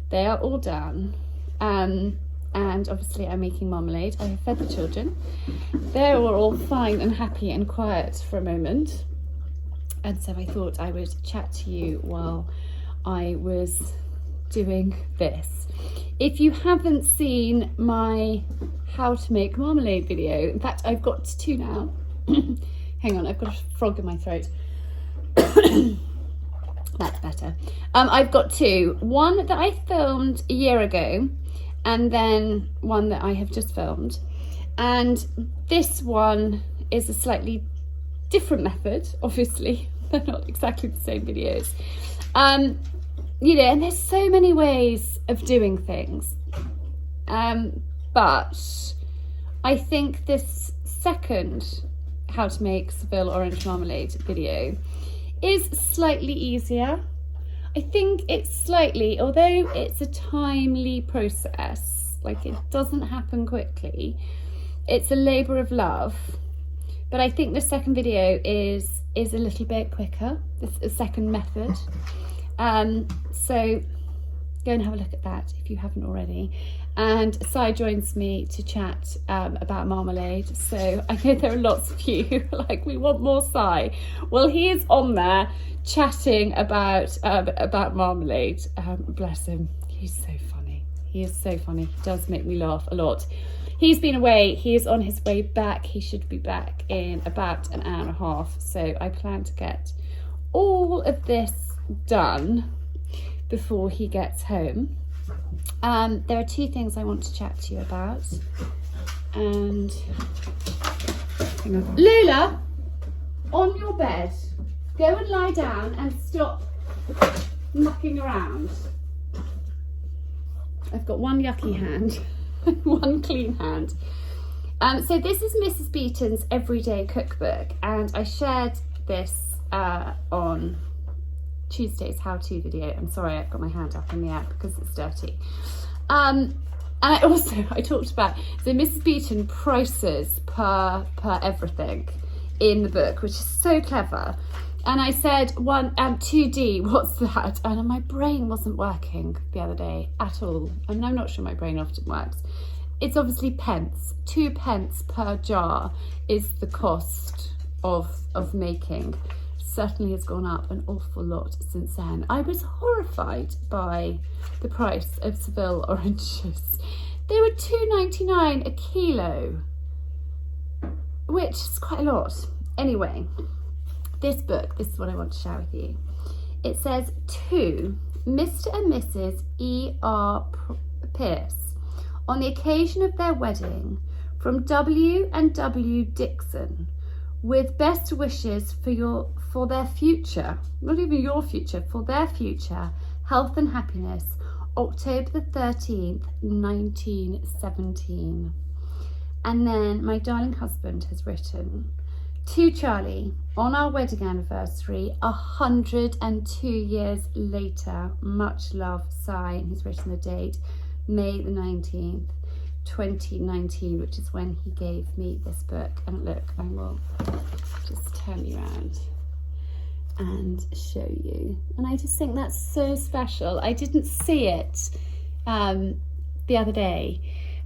They are all down. And obviously I'm making marmalade. I have fed the children. They were all fine and happy and quiet for a moment. And so I thought I would chat to you while I was doing this. If you haven't seen my how to make marmalade video, in fact I've got 2 now. Hang on, I've got a frog in my throat. That's better. I've got 2. One that I filmed a year ago, and then one that I have just filmed. And this one is a slightly different method, obviously. They're not exactly the same videos. You know, and there's so many ways of doing things. But I think this second how to make Seville orange marmalade video is slightly easier. I think it's slightly, although it's a timely process, like it doesn't happen quickly, it's a labour of love. But I think the second video is a little bit quicker, the second method. So go and have a look at that if you haven't already. And Si joins me to chat about marmalade. So I know there are lots of you who are like, we want more Si. Well, he is on there chatting about marmalade. Bless him. He's so funny. He is so funny. He does make me laugh a lot. He's been away. He is on his way back. He should be back in about an hour and a half. So I plan to get all of this done before he gets home. There are two things I want to chat to you about. And hang on. Lula, on your bed, go and lie down and stop mucking around. I've got one yucky hand and one clean hand. So this is Mrs. Beaton's everyday cookbook, and I shared this on Tuesday's how-to video. I'm sorry, I've got my hand up in the air because it's dirty. And I talked about, so Mrs. Beaton prices per everything in the book, which is so clever. And I said 2D, what's that? And my brain wasn't working the other day at all. I mean, I'm not sure my brain often works. It's obviously pence. 2 pence per jar is the cost of making. Certainly has gone up an awful lot since then. I was horrified by the price of Seville oranges. They were $2.99 a kilo, which is quite a lot. Anyway, this book, this is what I want to share with you. It says, to Mr. and Mrs. E.R. Pierce, on the occasion of their wedding, from W and W Dixon, with best wishes for their future, not even your future, for their future, health and happiness, October the 13th, 1917. And then my darling husband has written, to Charlie, on our wedding anniversary, 102 years later, much love, Si, and he's written the date, May the 19th. 2019, which is when he gave me this book. And look, I will just turn you around and show you. And I just think that's so special. I didn't see it the other day,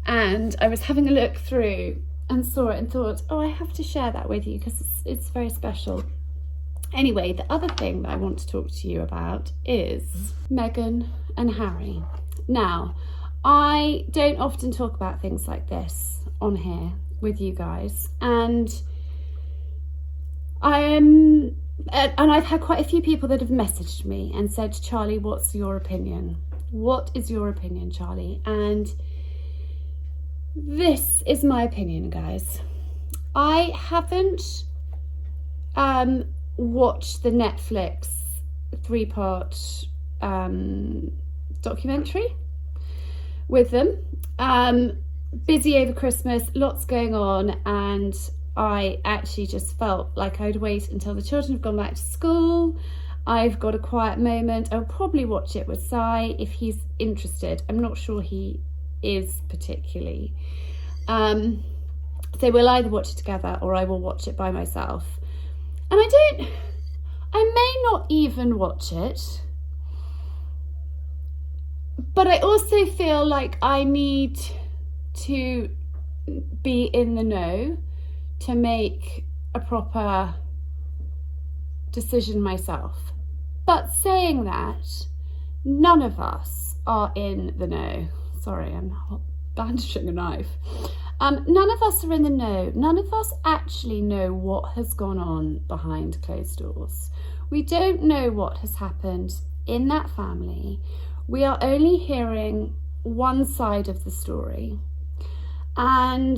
and I was having a look through and saw it and thought, oh, I have to share that with you because it's very special. Anyway, the other thing that I want to talk to you about is Meghan and Harry. Now, I don't often talk about things like this on here with you guys, and I've had quite a few people that have messaged me and said, Charlie, what's your opinion? What is your opinion, Charlie? And this is my opinion, guys. I haven't watched the Netflix 3-part documentary with them. Busy over Christmas, lots going on, and I actually just felt like I'd wait until the children have gone back to school. I've got a quiet moment. I'll probably watch it with Si if he's interested. I'm not sure he is particularly. So we'll either watch it together or I will watch it by myself. And I may not even watch it, but I also feel like I need to be in the know to make a proper decision myself. But saying that, none of us are in the know. Sorry, I'm bandaging a knife. None of us are in the know. None of us actually know what has gone on behind closed doors. We don't know what has happened in that family. We are only hearing one side of the story. And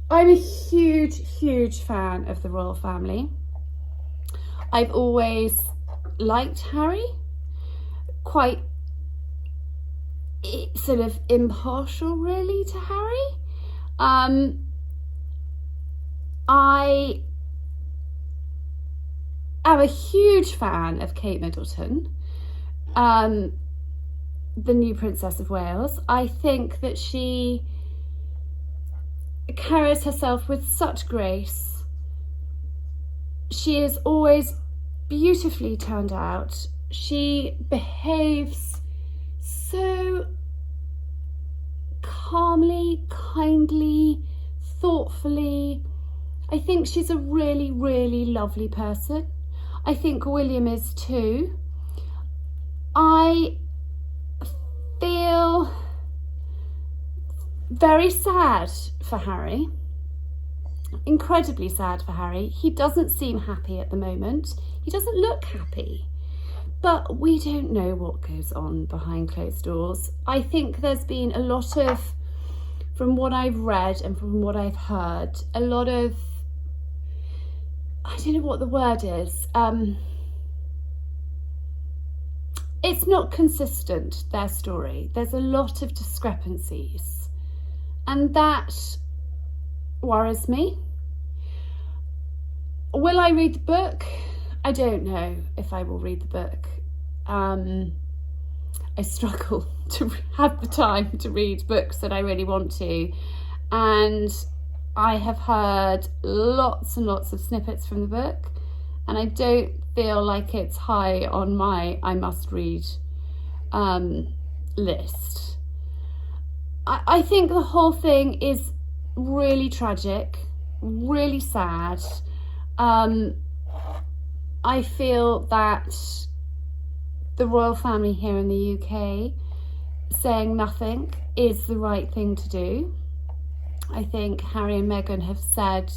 I'm a huge, huge fan of the royal family. I've always liked Harry, quite sort of impartial really to Harry. I am a huge fan of Kate Middleton, the new Princess of Wales. I think that she carries herself with such grace. She is always beautifully turned out. She behaves so calmly, kindly, thoughtfully. I think she's a really, really lovely person. I think William is too. I feel very sad for Harry. Incredibly sad for Harry. He doesn't seem happy at the moment. He doesn't look happy. But we don't know what goes on behind closed doors. I think there's been a lot of, from what I've read and from what I've heard, a lot of, I don't know what the word is. It's not consistent, their story. There's a lot of discrepancies. And that worries me. Will I read the book? I don't know if I will read the book. I struggle to have the time to read books that I really want to. And I have heard lots and lots of snippets from the book, and I don't feel like it's high on my I must read list. I think the whole thing is really tragic, really sad. I feel that the royal family here in the UK saying nothing is the right thing to do. I think Harry and Meghan have said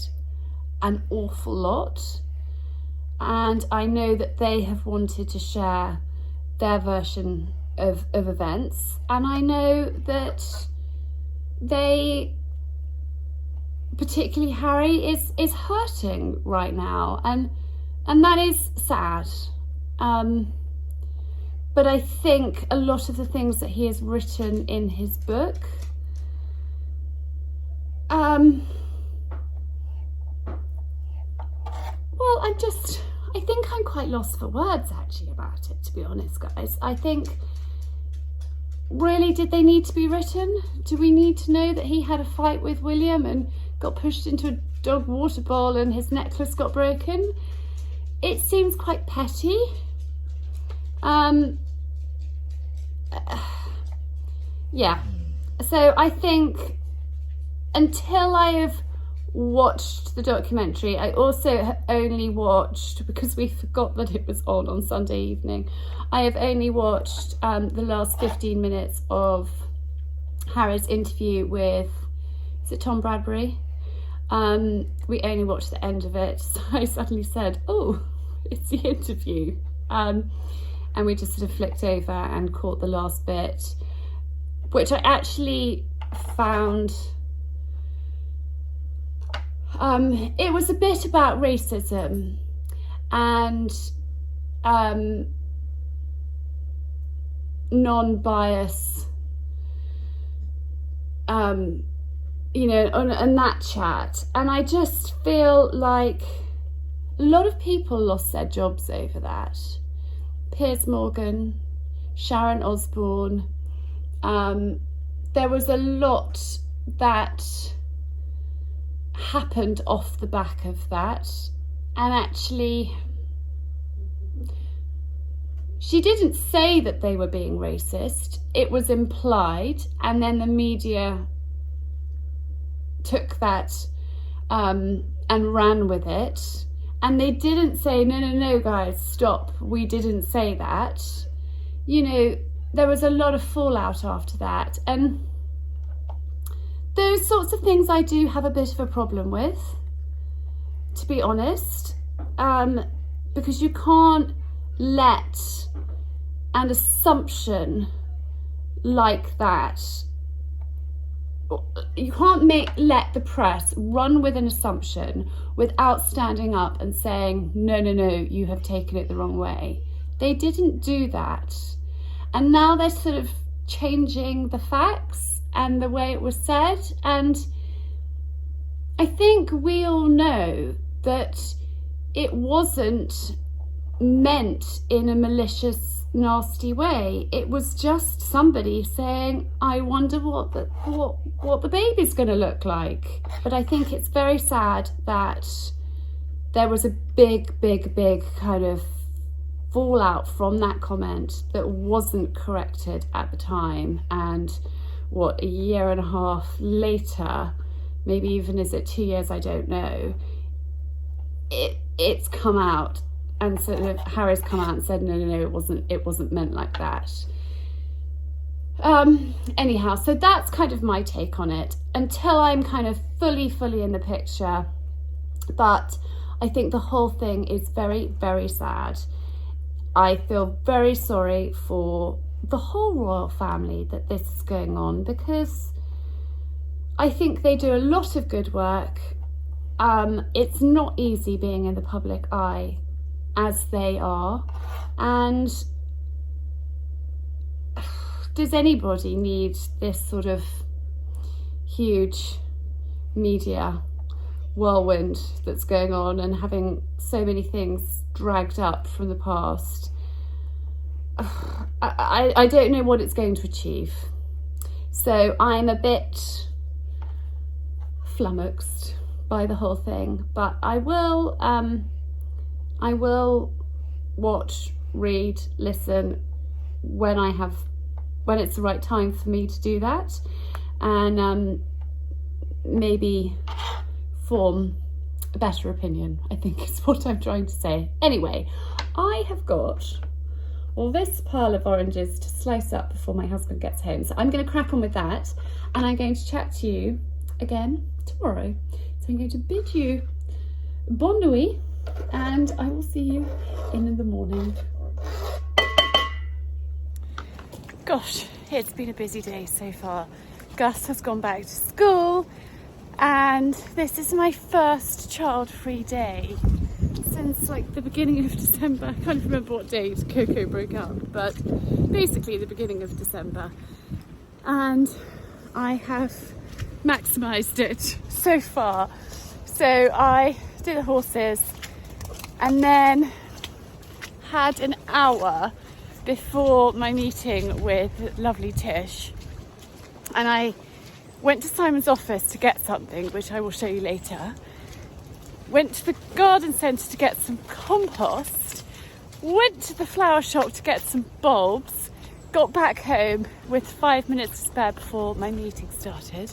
an awful lot, and I know that they have wanted to share their version of events, and I know that they, particularly Harry, is hurting right now, and that is sad. But I think a lot of the things that he has written in his book, well, I think I'm quite lost for words actually about it, to be honest, guys. I think, really, did they need to be written? Do we need to know that he had a fight with William and got pushed into a dog water bowl and his necklace got broken? It seems quite petty. Yeah. So I think until I have watched the documentary, I also only watched, because we forgot that it was on Sunday evening, I have only watched the last 15 minutes of Harry's interview with, is it Tom Bradbury? We only watched the end of it, so I suddenly said, oh, it's the interview. And we just sort of flicked over and caught the last bit, which I actually found, it was a bit about racism and non-bias, you know, on that chat. And I just feel like a lot of people lost their jobs over that. Piers Morgan, Sharon Osbourne. There was a lot that happened off the back of that, and actually she didn't say that they were being racist. It was implied, and then the media took that and ran with it. And they didn't say, no, guys, stop. We didn't say that. You know, there was a lot of fallout after that. And those sorts of things I do have a bit of a problem with, to be honest. Because you can't let an assumption like that, you can't let the press run with an assumption without standing up and saying, no, you have taken it the wrong way. They didn't do that. And now they're sort of changing the facts and the way it was said. And I think we all know that it wasn't meant in a malicious, nasty way. It was just somebody saying, I wonder what the baby's going to look like. But I think it's very sad that there was a big kind of fallout from that comment that wasn't corrected at the time. And what, a year and a half later, maybe even is it 2 years, I don't know, it's come out, and so Harry's come out and said no, it wasn't meant like that. Anyhow, so that's kind of my take on it until I'm kind of fully in the picture. But I think the whole thing is very sad. I feel very sorry for the whole royal family that this is going on, because I think they do a lot of good work. It's not easy being in the public eye as they are, and does anybody need this sort of huge media whirlwind that's going on and having so many things dragged up from the past? I don't know what it's going to achieve, so I'm a bit flummoxed by the whole thing. But I will watch, read, listen when it's the right time for me to do that, and maybe form a better opinion, I think is what I'm trying to say. Anyway, I have got all this pile of oranges to slice up before my husband gets home, so I'm going to crack on with that, and I'm going to chat to you again tomorrow. So I'm going to bid you bonne nuit, and I will see you in the morning. Gosh, it's been a busy day so far. Gus has gone back to school, and this is my first child-free day since like the beginning of December. I can't remember what date Coco broke up, but basically the beginning of December. And I have maximised it so far. So I did the horses and then had an hour before my meeting with lovely Tish, and I went to Simon's office to get something, which I will show you later. Went to the garden centre to get some compost, went to the flower shop to get some bulbs, got back home with 5 minutes to spare before my meeting started,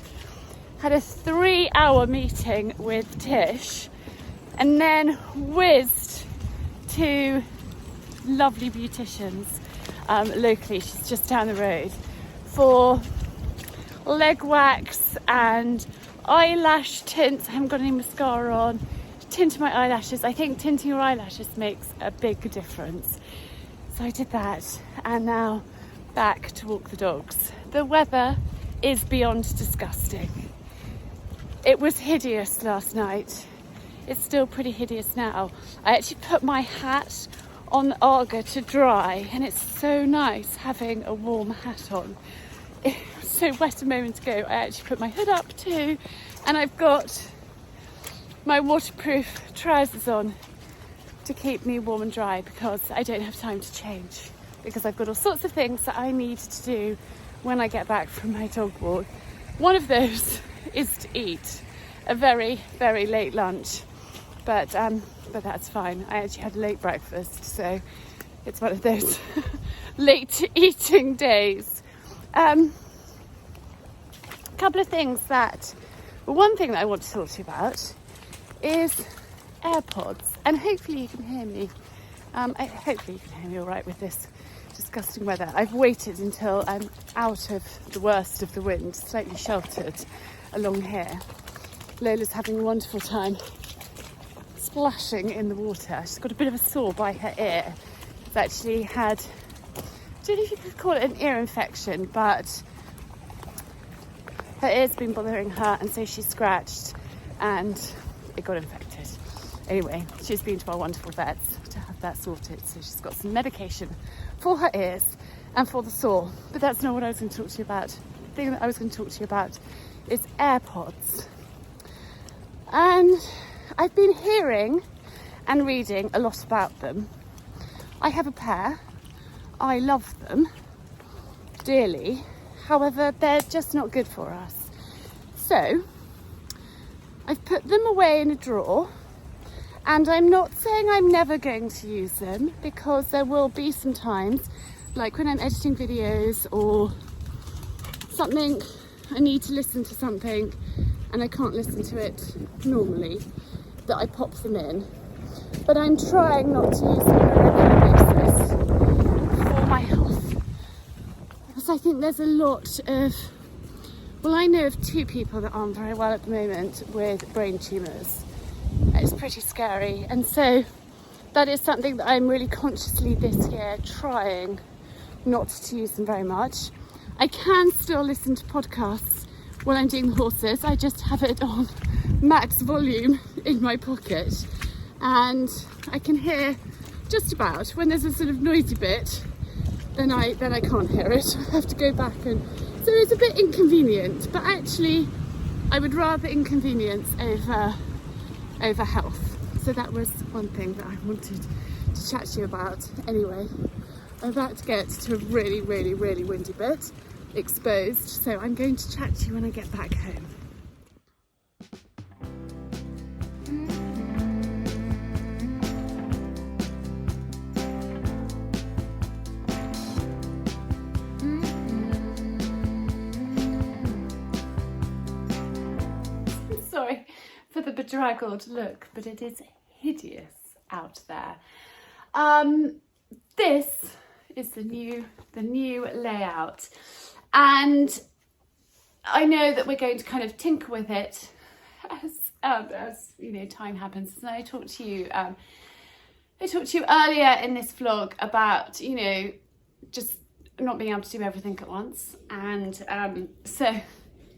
had a 3-hour meeting with Tish, and then whizzed to lovely beauticians locally, she's just down the road, for leg wax and eyelash tints. I haven't got any mascara on. Tint my eyelashes. I think tinting your eyelashes makes a big difference. So I did that, and now back to walk the dogs. The weather is beyond disgusting. It was hideous last night. It's still pretty hideous now. I actually put my hat on the Arga to dry, and it's so nice having a warm hat on. It was so wet a moment ago. I actually put my hood up too, and I've got my waterproof trousers on to keep me warm and dry, because I don't have time to change, because I've got all sorts of things that I need to do when I get back from my dog walk. One of those is to eat a very late lunch, but that's fine. I actually had a late breakfast, so it's one of those late eating days. Couple of things one thing that I want to talk to you about is AirPods, and hopefully you can hear me. Hopefully you can hear me all right with this disgusting weather. I've waited until I'm out of the worst of the wind, slightly sheltered along here. Lola's having a wonderful time splashing in the water. She's got a bit of a sore by her ear. She's actually had, I don't know if you could call it an ear infection, but her ear's been bothering her, and so she scratched and it got infected. Anyway, she's been to our wonderful vets to have that sorted, so she's got some medication for her ears, and for the sore. But that's not what I was going to talk to you about. The thing that I was going to talk to you about is AirPods. And I've been hearing and reading a lot about them. I have a pair. I love them dearly. However, they're just not good for us. So I've put them away in a drawer, and I'm not saying I'm never going to use them, because there will be some times, like when I'm editing videos or something, I need to listen to something and I can't listen to it normally, that I pop them in. But I'm trying not to use them on a regular basis for my health, because I think there's a lot of, well, I know of 2 people that aren't very well at the moment with brain tumours. It's pretty scary, and so that is something that I'm really consciously this year trying not to use them very much. I can still listen to podcasts while I'm doing the horses. I just have it on max volume in my pocket, and I can hear just about. When there's a sort of noisy bit, then I can't hear it. I have to go back, and so it's a bit inconvenient, but actually I would rather inconvenience over health. So that was one thing that I wanted to chat to you about. Anyway, I'm about to get to a really, really, really windy bit, exposed, so I'm going to chat to you when I get back home. Sorry for the bedraggled look, but it is hideous out there. This is the new layout, and I know that we're going to kind of tinker with it as you know, time happens. And I talked to you earlier in this vlog about, you know, just not being able to do everything at once, and so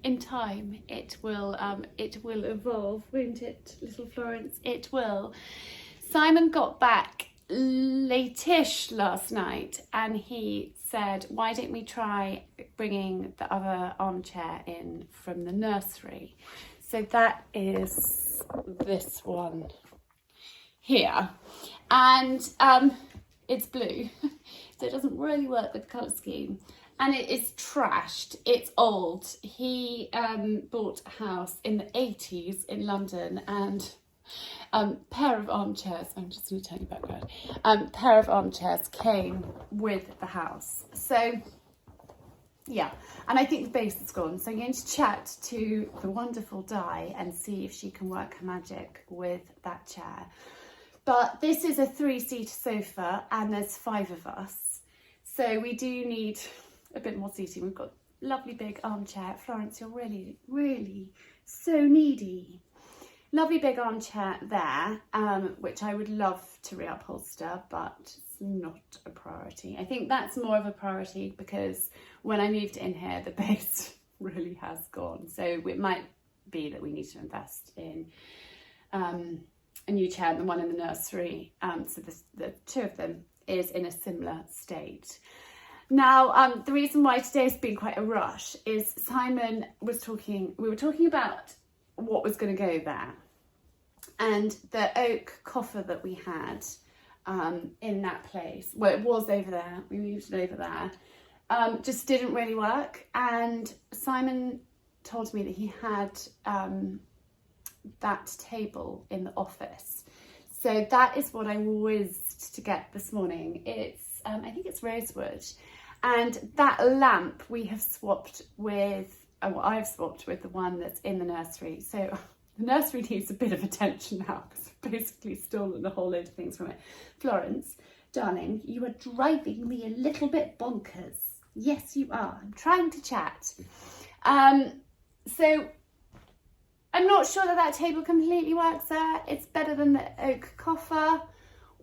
in time it will evolve, won't it, little Florence? It will. Simon got back late-ish last night, and he said, why don't we try bringing the other armchair in from the nursery? So that is this one here, and it's blue, so it doesn't really work with the colour scheme. And it is trashed, it's old. He bought a house in the 80s in London, and pair of armchairs, I'm just going to turn you back around, pair of armchairs came with the house. So yeah, and I think the base is gone. So I'm going to chat to the wonderful Di and see if she can work her magic with that chair. But this is a 3-seater sofa, and there's 5 of us. So we do need a bit more seating. We've got a lovely big armchair. Florence, you're really, really so needy. Lovely big armchair there, which I would love to reupholster, but it's not a priority. I think that's more of a priority because when I moved in here, the base really has gone. So it might be that we need to invest in a new chair, and the one in the nursery. So the 2 of them is in a similar state. Now, the reason why today's been quite a rush is Simon was talking, we were talking about what was going to go there. And the oak coffer that we had in that place, well, it was over there, we moved it over there, just didn't really work. And Simon told me that he had that table in the office. So that is what I whizzed to get this morning. It's, I think it's rosewood. And that lamp we have swapped with, well, I've swapped with the one that's in the nursery. So the nursery needs a bit of attention now because I've basically stolen a whole load of things from it. Florence, darling, you are driving me a little bit bonkers. Yes, you are. I'm trying to chat. So I'm not sure that table completely works there. It's better than the oak coffer.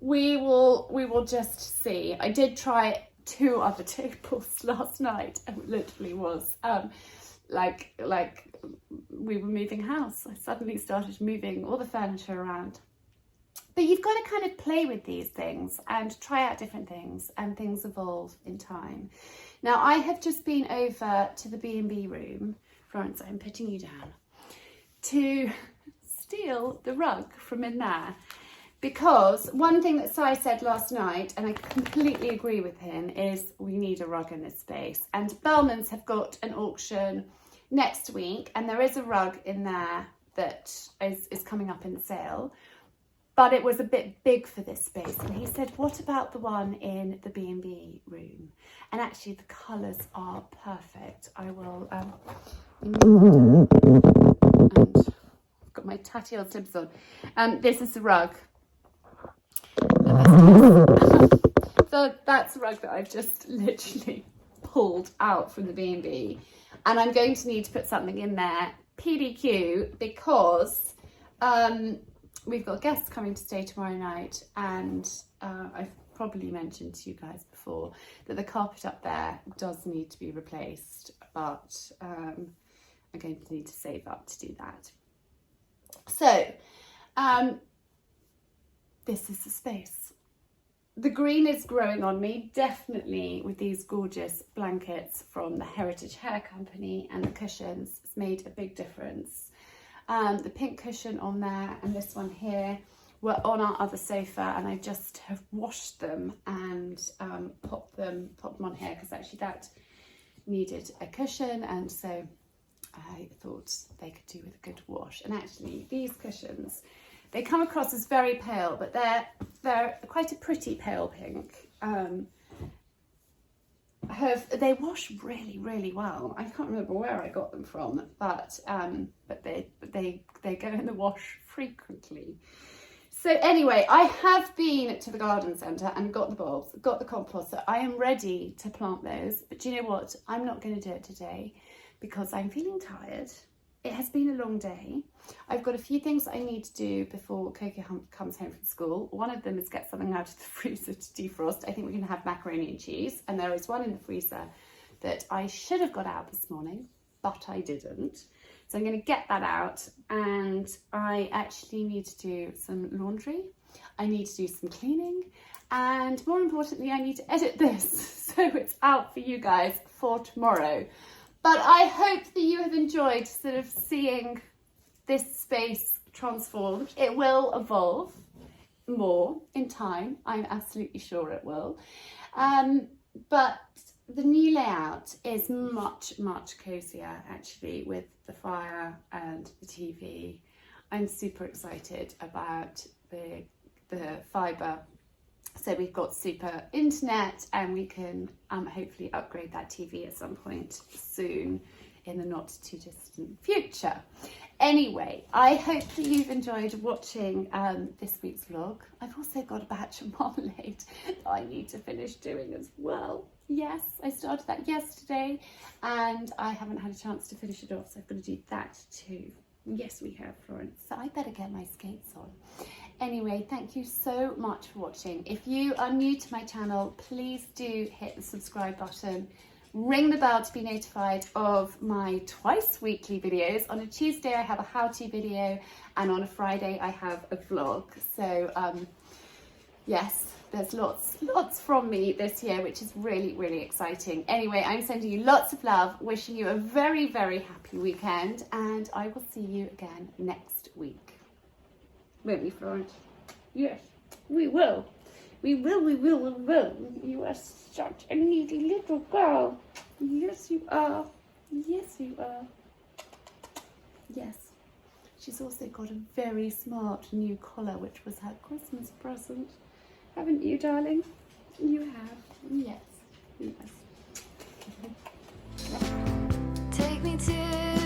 We will just see. I did try 2 other tables last night, and it literally was like we were moving house. I suddenly started moving all the furniture around, But you've got to kind of play with these things and try out different things, and things evolve in time. Now, I have just been over to the B&B room, Florence, I'm putting you down, to steal the rug from in there. Because one thing that Si said last night, and I completely agree with him, is we need a rug in this space. And Bellman's have got an auction next week, and there is a rug in there that is coming up in the sale. But it was a bit big for this space. And he said, what about the one in the B&B room? And actually the colours are perfect. I will, and I've got my tatty old slippers on. This is the rug. So that's the rug that I've just literally pulled out from the B&B, and I'm going to need to put something in there PDQ because we've got guests coming to stay tomorrow night, and I've probably mentioned to you guys before that the carpet up there does need to be replaced, but I'm going to need to save up to do that. So this is the space. The green is growing on me, definitely, with these gorgeous blankets from the Heritage Hair Company, and the cushions. It's made a big difference. The pink cushion on there and this one here were on our other sofa, and I just have washed them and popped them on here because actually that needed a cushion, and so I thought they could do with a good wash. And actually these cushions, they come across as very pale, but they're quite a pretty pale pink. They wash really well. I can't remember where I got them from, but they go in the wash frequently. So anyway, I have been to the garden centre and got the bulbs, got the compost, so I am ready to plant those. But do you know what? I'm not going to do it today because I'm feeling tired. It has been a long day. I've got a few things I need to do before Coco comes home from school. One of them is get something out of the freezer to defrost. I think we're going to have macaroni and cheese. And there is one in the freezer that I should have got out this morning, but I didn't. So I'm going to get that out. And I actually need to do some laundry. I need to do some cleaning. And more importantly, I need to edit this so it's out for you guys for tomorrow. But I hope that you have enjoyed sort of seeing this space transform. It will evolve more in time. I'm absolutely sure it will. But the new layout is much cozier actually, with the fire and the TV. I'm super excited about the fibre. So we've got super internet, and we can hopefully upgrade that TV at some point soon in the not too distant future. Anyway, I hope that you've enjoyed watching this week's vlog. I've also got a batch of marmalade that I need to finish doing as well. Yes, I started that yesterday and I haven't had a chance to finish it off, so I've got to do that too. Yes, we have, Florence. So I better get my skates on. Anyway, thank you so much for watching. If you are new to my channel, please do hit the subscribe button. Ring the bell to be notified of my twice weekly videos. On a Tuesday, I have a how-to video, and on a Friday, I have a vlog. So, yes, there's lots from me this year, which is really exciting. Anyway, I'm sending you lots of love, wishing you a very happy weekend, and I will see you again next week. Won't we, Florence? Yes, we will. We will. You are such a needy little girl. Yes, you are. Yes, you are. Yes. She's also got a very smart new collar, which was her Christmas present. Haven't you, darling? You have. Yes. Yes. Take me to